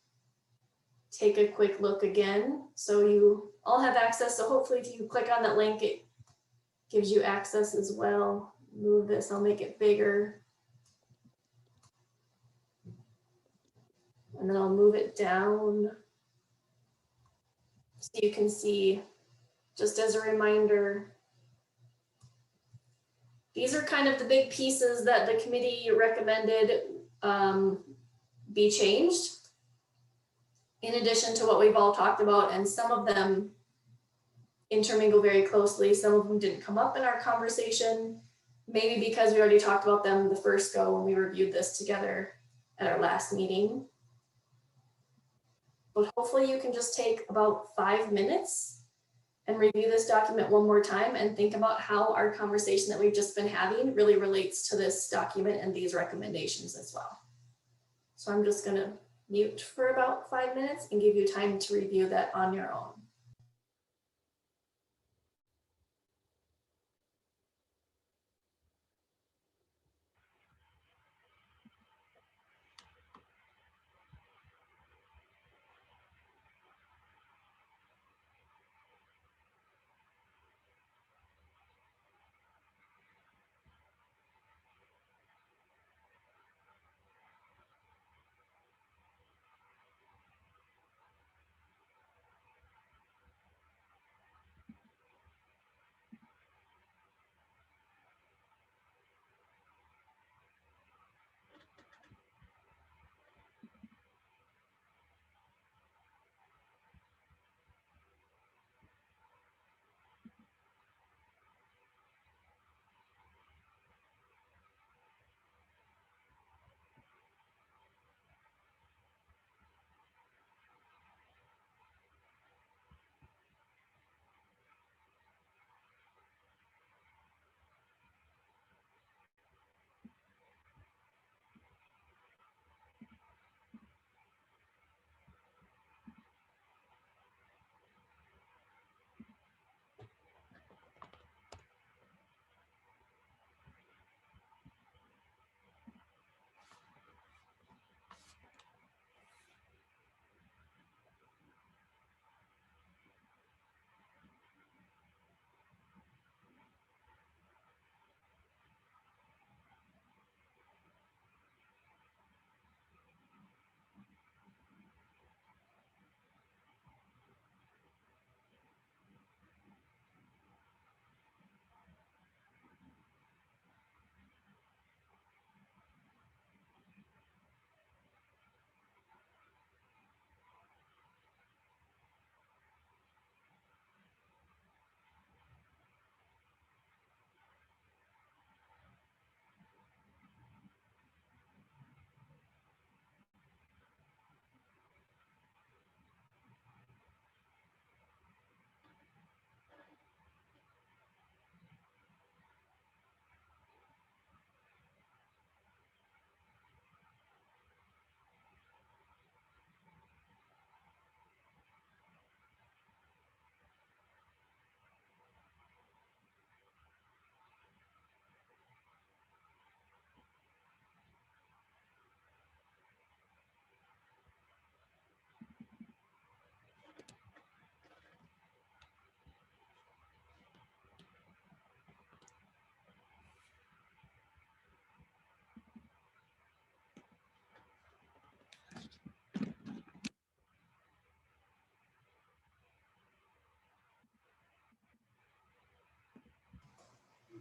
take a quick look again. So you all have access. So hopefully if you click on that link, it gives you access as well. Move this, I'll make it bigger. And then I'll move it down so you can see, just as a reminder, these are kind of the big pieces that the committee recommended be changed, in addition to what we've all talked about, and some of them intermingle very closely. Some of them didn't come up in our conversation, maybe because we already talked about them the first go when we reviewed this together at our last meeting. But hopefully you can just take about 5 minutes and review this document one more time and think about how our conversation that we've just been having really relates to this document and these recommendations as well. So I'm just going to mute for about 5 minutes and give you time to review that on your own.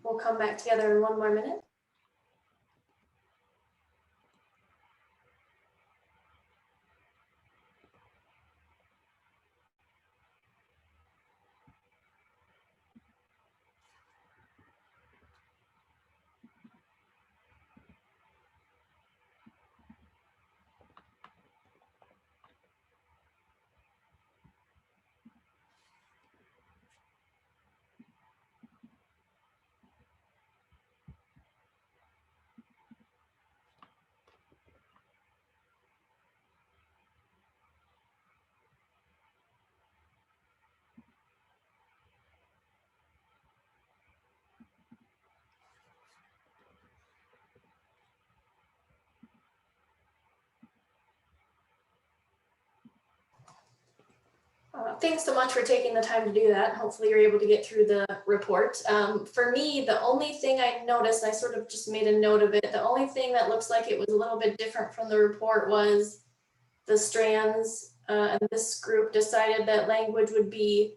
we'll come back together in one more minute. Thanks so much for taking the time to do that. Hopefully you're able to get through the report. For me, the only thing I noticed, I sort of just made a note of it, the only thing that looks like it was a little bit different from the report was the strands. And this group decided that language would be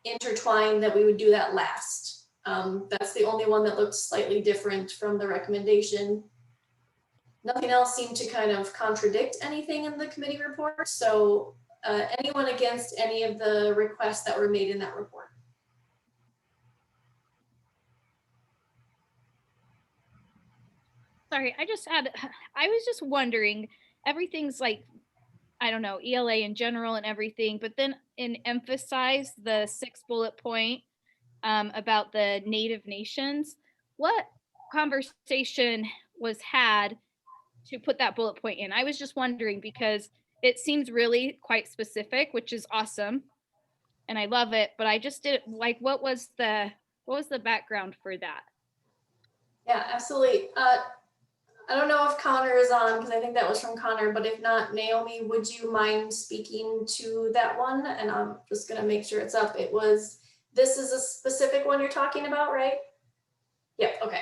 intertwined, that we would do that last. That's the only one that looked slightly different from the recommendation. Nothing else seemed to kind of contradict anything in the committee report. So anyone against any of the requests that were made in that report? Sorry, I was just wondering, everything's like, I don't know, ELA in general and everything, but then emphasize the 6th bullet point about the Native nations. What conversation was had to put that bullet point in? I was just wondering because it seems really quite specific, which is awesome. And I love it, but I just didn't like, what was the background for that? Yeah, absolutely. I don't know if Connor is on because I think that was from Connor, but if not, Naomi, would you mind speaking to that one? And I'm just gonna make sure it's up. This is a specific one you're talking about, right? Yep, okay.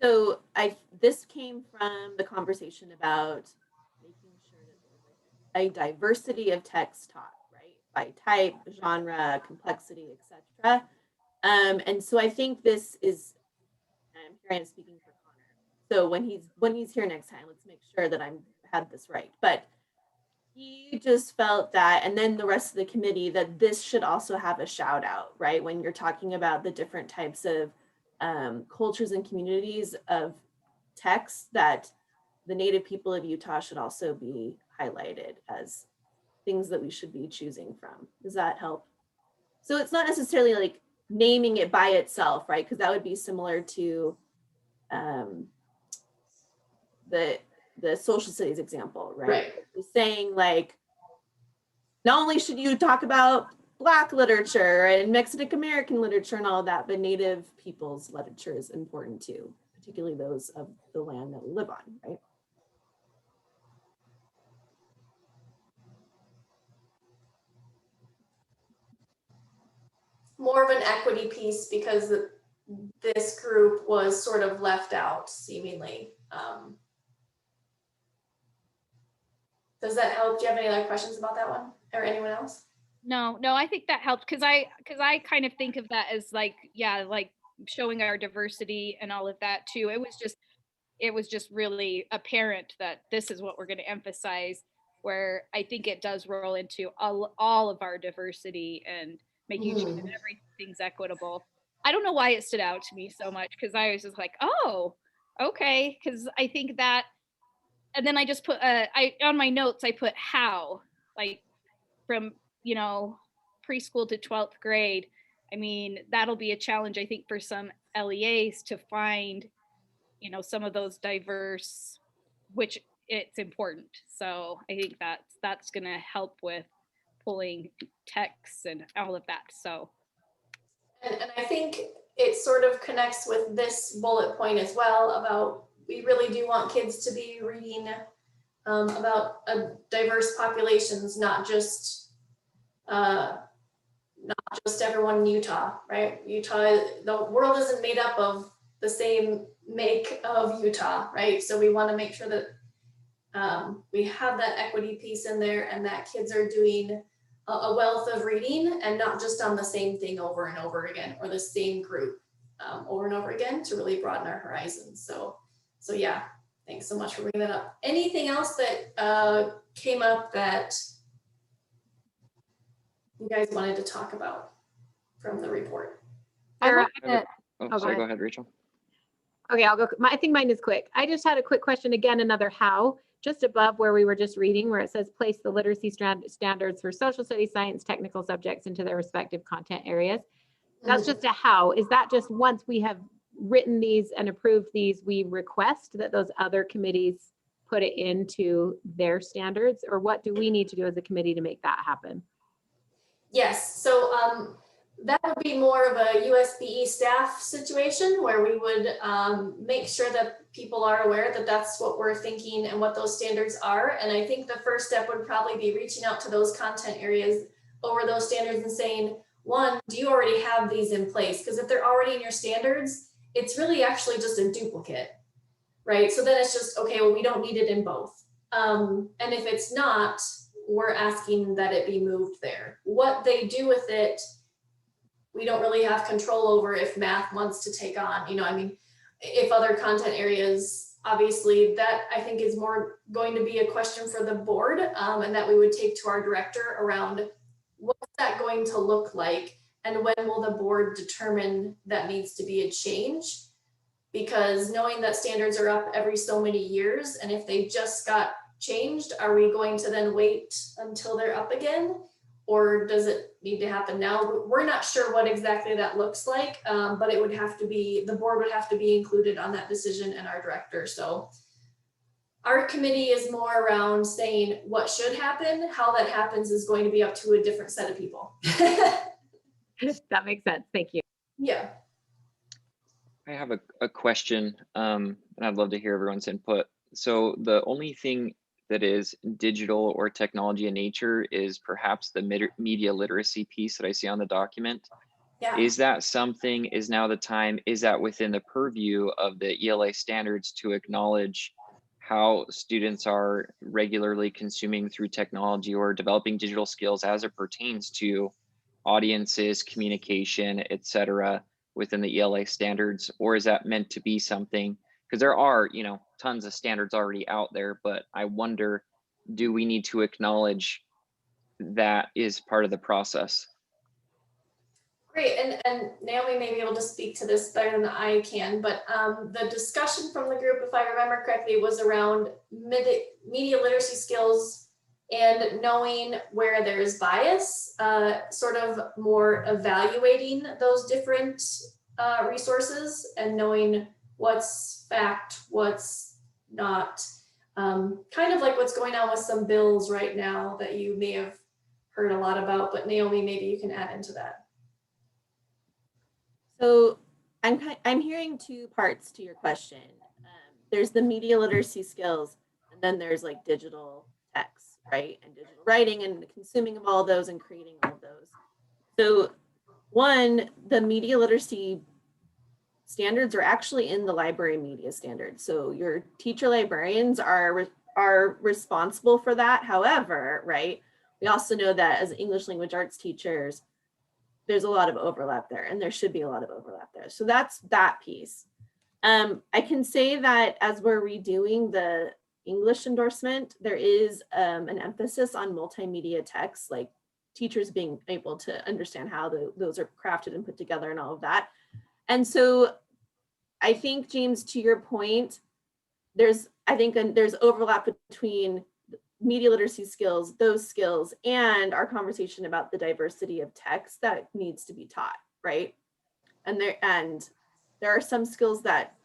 So this came from the conversation about making sure that there's a diversity of text taught, right? By type, genre, complexity, etc. And so I think this is, here I am speaking for Connor. So when he's here next time, let's make sure that I'm had this right. But he just felt that, and then the rest of the committee, that this should also have a shout out, right? When you're talking about the different types of cultures and communities of text, that the Native people of Utah should also be highlighted as things that we should be choosing from. Does that help? So it's not necessarily like naming it by itself, right? Because that would be similar to the social studies example, right? Saying like, not only should you talk about Black literature and Mexican American literature and all that, but Native people's literature is important too, particularly those of the land that we live on, right? More of an equity piece because this group was sort of left out seemingly. Does that help? Do you have any other questions about that one or anyone else? No, I think that helped because I kind of think of that as like, yeah, like showing our diversity and all of that too. It was just really apparent that this is what we're going to emphasize, where I think it does roll into all of our diversity and making sure that everything's equitable. I don't know why it stood out to me so much because I was just like, oh, okay, because I think that, and then I just put on my notes I put how, like from preschool to 12th grade. I mean, that'll be a challenge I think for some LEAs to find some of those diverse, which it's important. So I think that's going to help with pulling texts and all of that. So. And I think it sort of connects with this bullet point as well about we really do want kids to be reading about diverse populations, not just everyone in Utah, right? The world isn't made up of the same make of Utah, right? So we want to make sure that we have that equity piece in there and that kids are doing a wealth of reading and not just on the same thing over and over again, or the same group over and over again, to really broaden our horizons. So yeah, thanks so much for bringing that up. Anything else that came up that you guys wanted to talk about from the report? Sarah, Sorry, go ahead, Rachel. Okay, I'll go. I think mine is quick. I just had a quick question again, another how, just above where we were just reading, where it says place the literacy standards for social studies, science, technical subjects into their respective content areas. That's just a how. Is that just once we have written these and approved these, we request that those other committees put it into their standards, or what do we need to do as a committee to make that happen? Yes, so that would be more of a USBE staff situation where we would make sure that people are aware that that's what we're thinking and what those standards are. And I think the first step would probably be reaching out to those content areas over those standards and saying, one, do you already have these in place? Because if they're already in your standards, it's really actually just a duplicate, right? So then it's just, okay, well, we don't need it in both. And if it's not, we're asking that it be moved there. What they do with it, we don't really have control over if math wants to take on, I mean, if other content areas, obviously that I think is more going to be a question for the board, and that we would take to our director around what's that going to look like, and when will the board determine that needs to be a change? Because knowing that standards are up every so many years, and if they just got changed, are we going to then wait until they're up again? Or does it need to happen now? We're not sure what exactly that looks like, but it would have to be, the board would have to be included on that decision, and our director. So our committee is more around saying what should happen. How that happens is going to be up to a different set of people. That makes sense. Thank you. Yeah. I have a question, and I'd love to hear everyone's input. So the only thing that is digital or technology in nature is perhaps the media literacy piece that I see on the document. Yeah. Is that something, is now the time, is that within the purview of the ELA standards to acknowledge how students are regularly consuming through technology or developing digital skills as it pertains to audiences, communication, etc., within the ELA standards? Or is that meant to be something, because there are, tons of standards already out there, but I wonder, do we need to acknowledge that is part of the process? Great, and Naomi may be able to speak to this better than I can, but the discussion from the group, if I remember correctly, was around media literacy skills and knowing where there is bias, sort of more evaluating those different resources and knowing what's fact, what's not, kind of like what's going on with some bills right now that you may have heard a lot about, but Naomi, maybe you can add into that. So I'm hearing two parts to your question. There's the media literacy skills, and then there's like digital text, right? And digital writing and the consuming of all those and creating all of those. So one, the media literacy standards are actually in the library media standards. So your teacher librarians are responsible for that. However, right, we also know that as English language arts teachers, there's a lot of overlap there, and there should be a lot of overlap there. So that's that piece. I can say that as we're redoing the English endorsement, there is an emphasis on multimedia text, like teachers being able to understand how those are crafted and put together and all of that. And so I think, James, to your point, there's overlap between media literacy skills, those skills, and our conversation about the diversity of text that needs to be taught, right? And there are some skills that,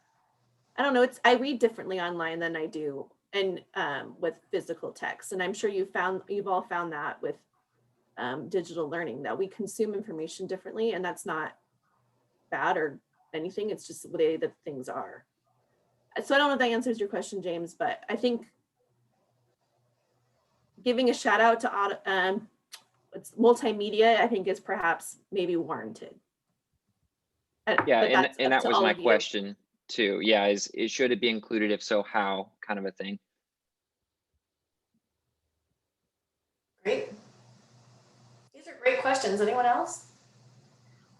I don't know, I read differently online than I do and with physical text. And I'm sure you've all found that with digital learning, that we consume information differently, and that's not bad or anything. It's just the way that things are. So I don't know if that answers your question, James, but I think giving a shout out to multimedia, I think is perhaps maybe warranted. Yeah, and that was my question too. Yeah, should it be included? If so, how? Kind of a thing. Great. Great questions. Anyone else?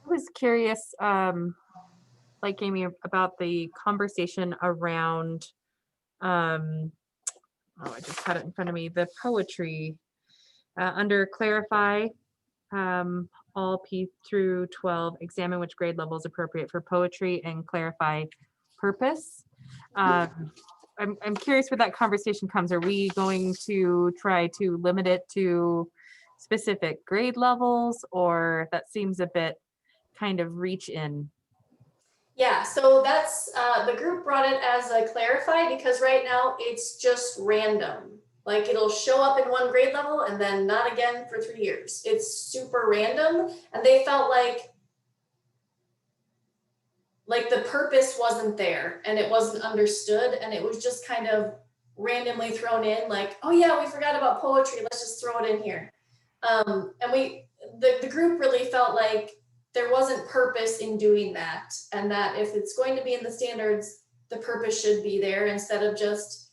I was curious, like Amy, about the conversation around, oh, I just had it in front of me, the poetry under clarify, all P through 12, examine which grade level is appropriate for poetry and clarify purpose. I'm curious where that conversation comes. Are we going to try to limit it to specific grade levels, or that seems a bit kind of reach in? Yeah, so that's, the group brought it as a clarify because right now it's just random. Like it'll show up in one grade level and then not again for 3 years. It's super random. And they felt like the purpose wasn't there and it wasn't understood and it was just kind of randomly thrown in like, oh yeah, we forgot about poetry, let's just throw it in here. And the group really felt like there wasn't purpose in doing that, and that if it's going to be in the standards, the purpose should be there instead of just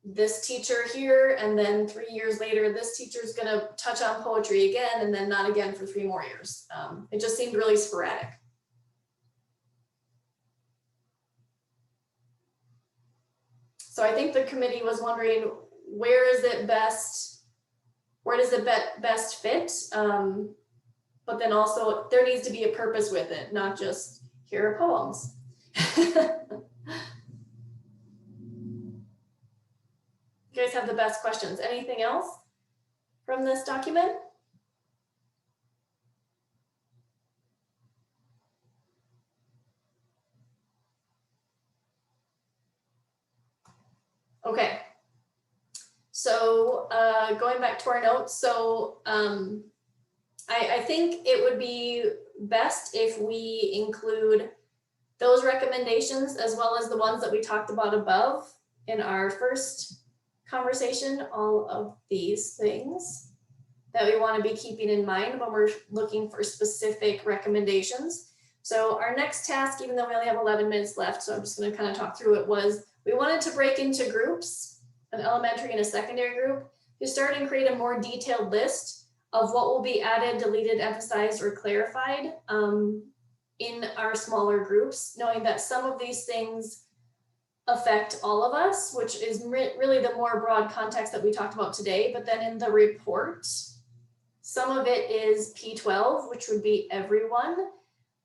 this teacher here and then 3 years later, this teacher's gonna touch on poetry again and then not again for 3 more years. It just seemed really sporadic. So I think the committee was wondering, where does it best fit? But then also there needs to be a purpose with it, not just here are poems. You guys have the best questions. Anything else from this document? Okay. So going back to our notes, so I think it would be best if we include those recommendations as well as the ones that we talked about above in our first conversation, all of these things that we want to be keeping in mind when we're looking for specific recommendations. So our next task, even though we only have 11 minutes left, so I'm just going to kind of talk through it, was we wanted to break into groups, an elementary and a secondary group, to start and create a more detailed list of what will be added, deleted, emphasized, or clarified in our smaller groups, knowing that some of these things affect all of us, which is really the more broad context that we talked about today. But then in the report, some of it is P12, which would be everyone,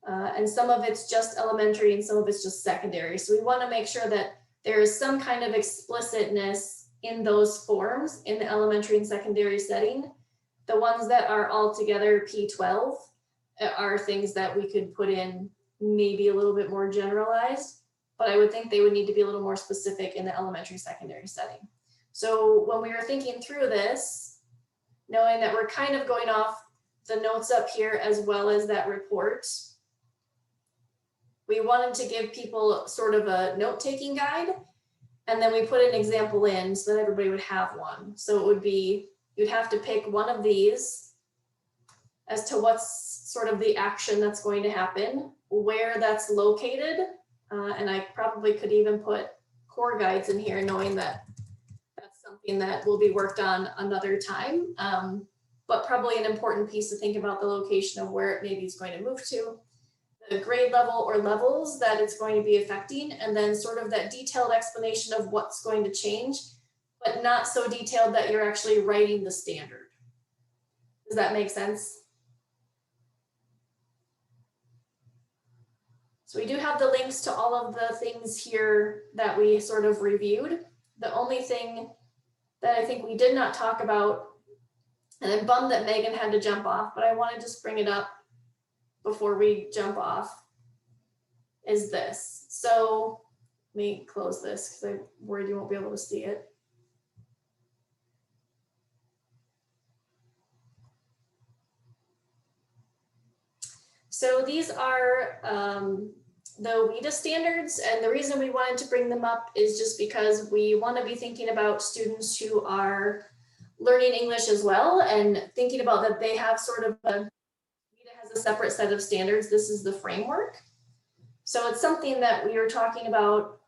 and some of it's just elementary and some of it's just secondary. So we want to make sure that there is some kind of explicitness in those forms in the elementary and secondary setting. The ones that are all together P12 are things that we could put in maybe a little bit more generalized, but I would think they would need to be a little more specific in the elementary secondary setting. So when we were thinking through this, knowing that we're kind of going off the notes up here as well as that report, we wanted to give people sort of a note-taking guide, and then we put an example in so that everybody would have one. So it would be, you'd have to pick one of these as to what's sort of the action that's going to happen, where that's located, and I probably could even put core guides in here, knowing that that's something that will be worked on another time, but probably an important piece to think about the location of where it maybe is going to move to, the grade level or levels that it's going to be affecting, and then sort of that detailed explanation of what's going to change, but not so detailed that you're actually writing the standard. Does that make sense? So we do have the links to all of the things here that we sort of reviewed. The only thing that I think we did not talk about, and I'm bummed that Megan had to jump off, but I want to just bring it up before we jump off, is this. So let me close this because I'm worried you won't be able to see it. So these are the WIDA standards, and the reason we wanted to bring them up is just because we want to be thinking about students who are learning English as well, and thinking about that they have sort of WIDA has a separate set of standards. This is the framework. So it's something that we were talking about.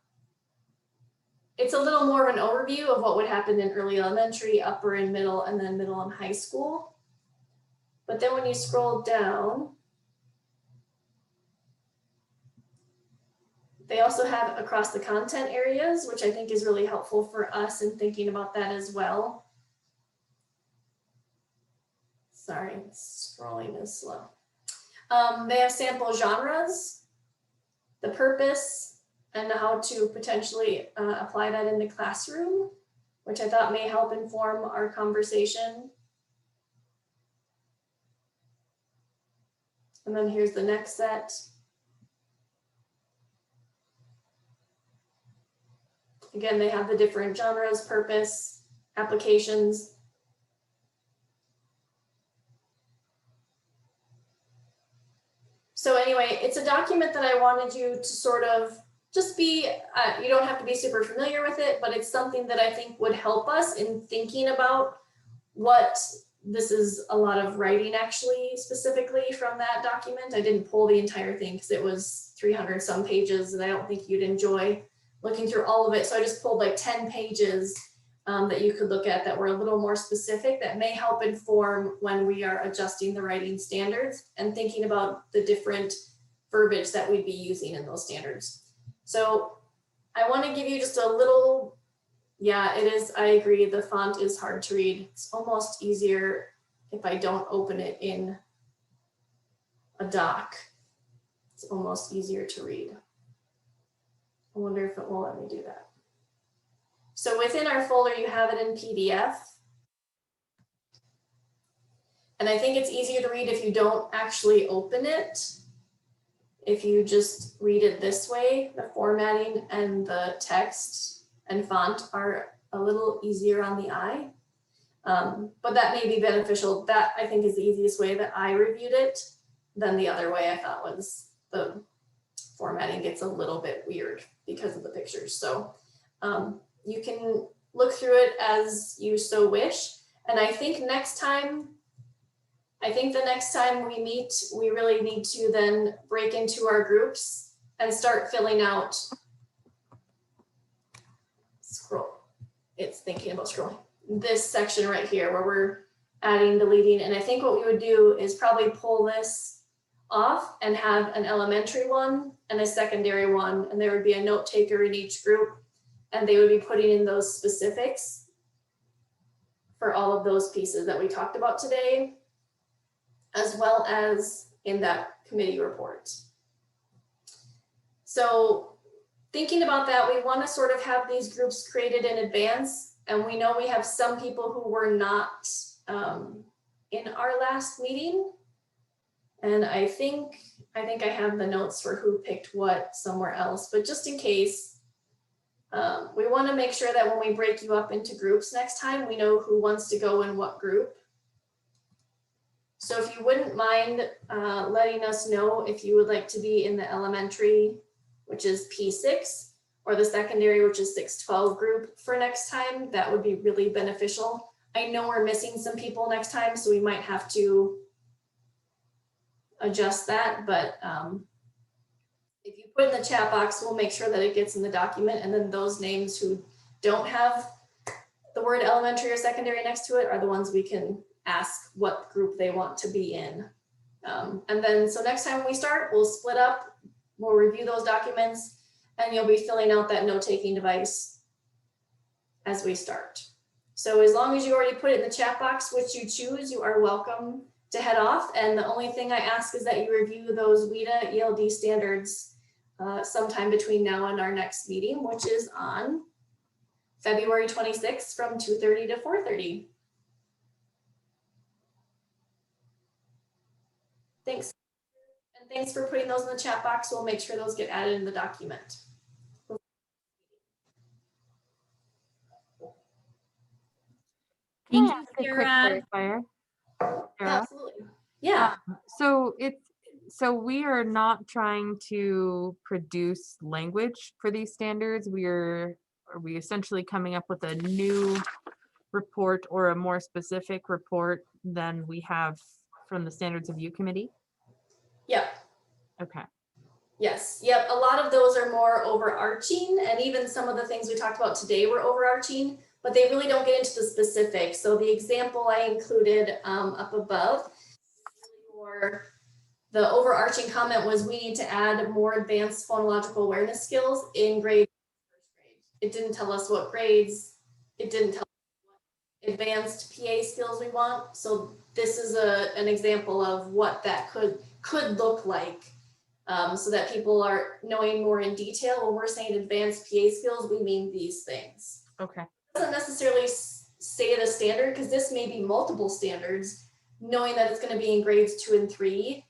It's a little more of an overview of what would happen in early elementary, upper and middle, and then middle and high school. But then when you scroll down, they also have across the content areas, which I think is really helpful for us in thinking about that as well. Sorry, scrolling is slow. They have sample genres, the purpose, and how to potentially apply that in the classroom, which I thought may help inform our conversation. And then here's the next set. Again, they have the different genres, purpose, applications. So anyway, it's a document that I wanted you to sort of just be, you don't have to be super familiar with it, but it's something that I think would help us in thinking about what this is. A lot of writing actually specifically from that document. I didn't pull the entire thing because it was 300 some pages and I don't think you'd enjoy looking through all of it. So I just pulled like 10 pages that you could look at that were a little more specific that may help inform when we are adjusting the writing standards and thinking about the different verbiage that we'd be using in those standards. So I want to give you just a little, yeah, it is, I agree, the font is hard to read. It's almost easier if I don't open it in a doc. It's almost easier to read. I wonder if it will let me do that. So within our folder, you have it in PDF. And I think it's easier to read if you don't actually open it. If you just read it this way, the formatting and the text and font are a little easier on the eye. But that may be beneficial. That I think is the easiest way that I reviewed it. Then the other way I thought was the formatting gets a little bit weird because of the pictures. So you can look through it as you so wish. And I think the next time we meet, we really need to then break into our groups and start filling out, it's thinking about scrolling, this section right here where we're adding, deleting. And I think what we would do is probably pull this off and have an elementary one and a secondary one. And there would be a note taker in each group and they would be putting in those specifics for all of those pieces that we talked about today, as well as in that committee report. So thinking about that, we want to sort of have these groups created in advance. And we know we have some people who were not in our last meeting. And I think I have the notes for who picked what somewhere else, but just in case, we want to make sure that when we break you up into groups next time, we know who wants to go in what group. So if you wouldn't mind letting us know if you would like to be in the elementary, which is P6, or the secondary, which is 612 group for next time, that would be really beneficial. I know we're missing some people next time, so we might have to adjust that, but if you put in the chat box, we'll make sure that it gets in the document, and then those names who don't have the word elementary or secondary next to it are the ones we can ask what group they want to be in. And then, so next time we start, we'll split up, we'll review those documents, and you'll be filling out that note-taking device as we start. So as long as you already put it in the chat box, which you choose, you are welcome to head off. And the only thing I ask is that you review those WIDA ELD standards sometime between now and our next meeting, which is on February 26th from 2:30 to 4:30. Thanks. And thanks for putting those in the chat box. We'll make sure those get added in the document. Thank you, Thanks, quick Sarah. clarifier. Sarah? Absolutely. Yeah. So we are not trying to produce language for these standards. Are we essentially coming up with a new report or a more specific report than we have from the Standards Review Committee? Yep. Okay. Yes. Yep. A lot of those are more overarching, and even some of the things we talked about today were overarching, but they really don't get into the specifics. So the example I included up above The overarching comment was we need to add more advanced phonological awareness skills in grade. It didn't tell us what grades. It didn't tell us what advanced PA skills we want. So this is an example of what that could look like, so that people are knowing more in detail. When we're saying advanced PA skills, we mean these things. Okay. It doesn't necessarily say the standard, because this may be multiple standards. Knowing that it's going to be in grades 2 and 3,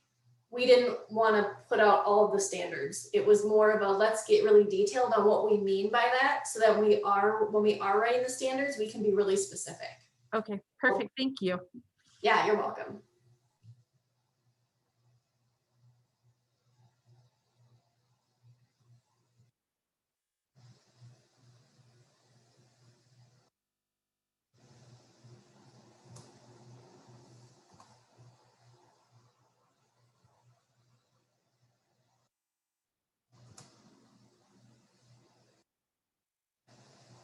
we didn't want to put out all of the standards. It was more of a let's get really detailed on what we mean by that, so that when we are writing the standards, we can be really specific. Okay, perfect. Thank you. Yeah, you're welcome.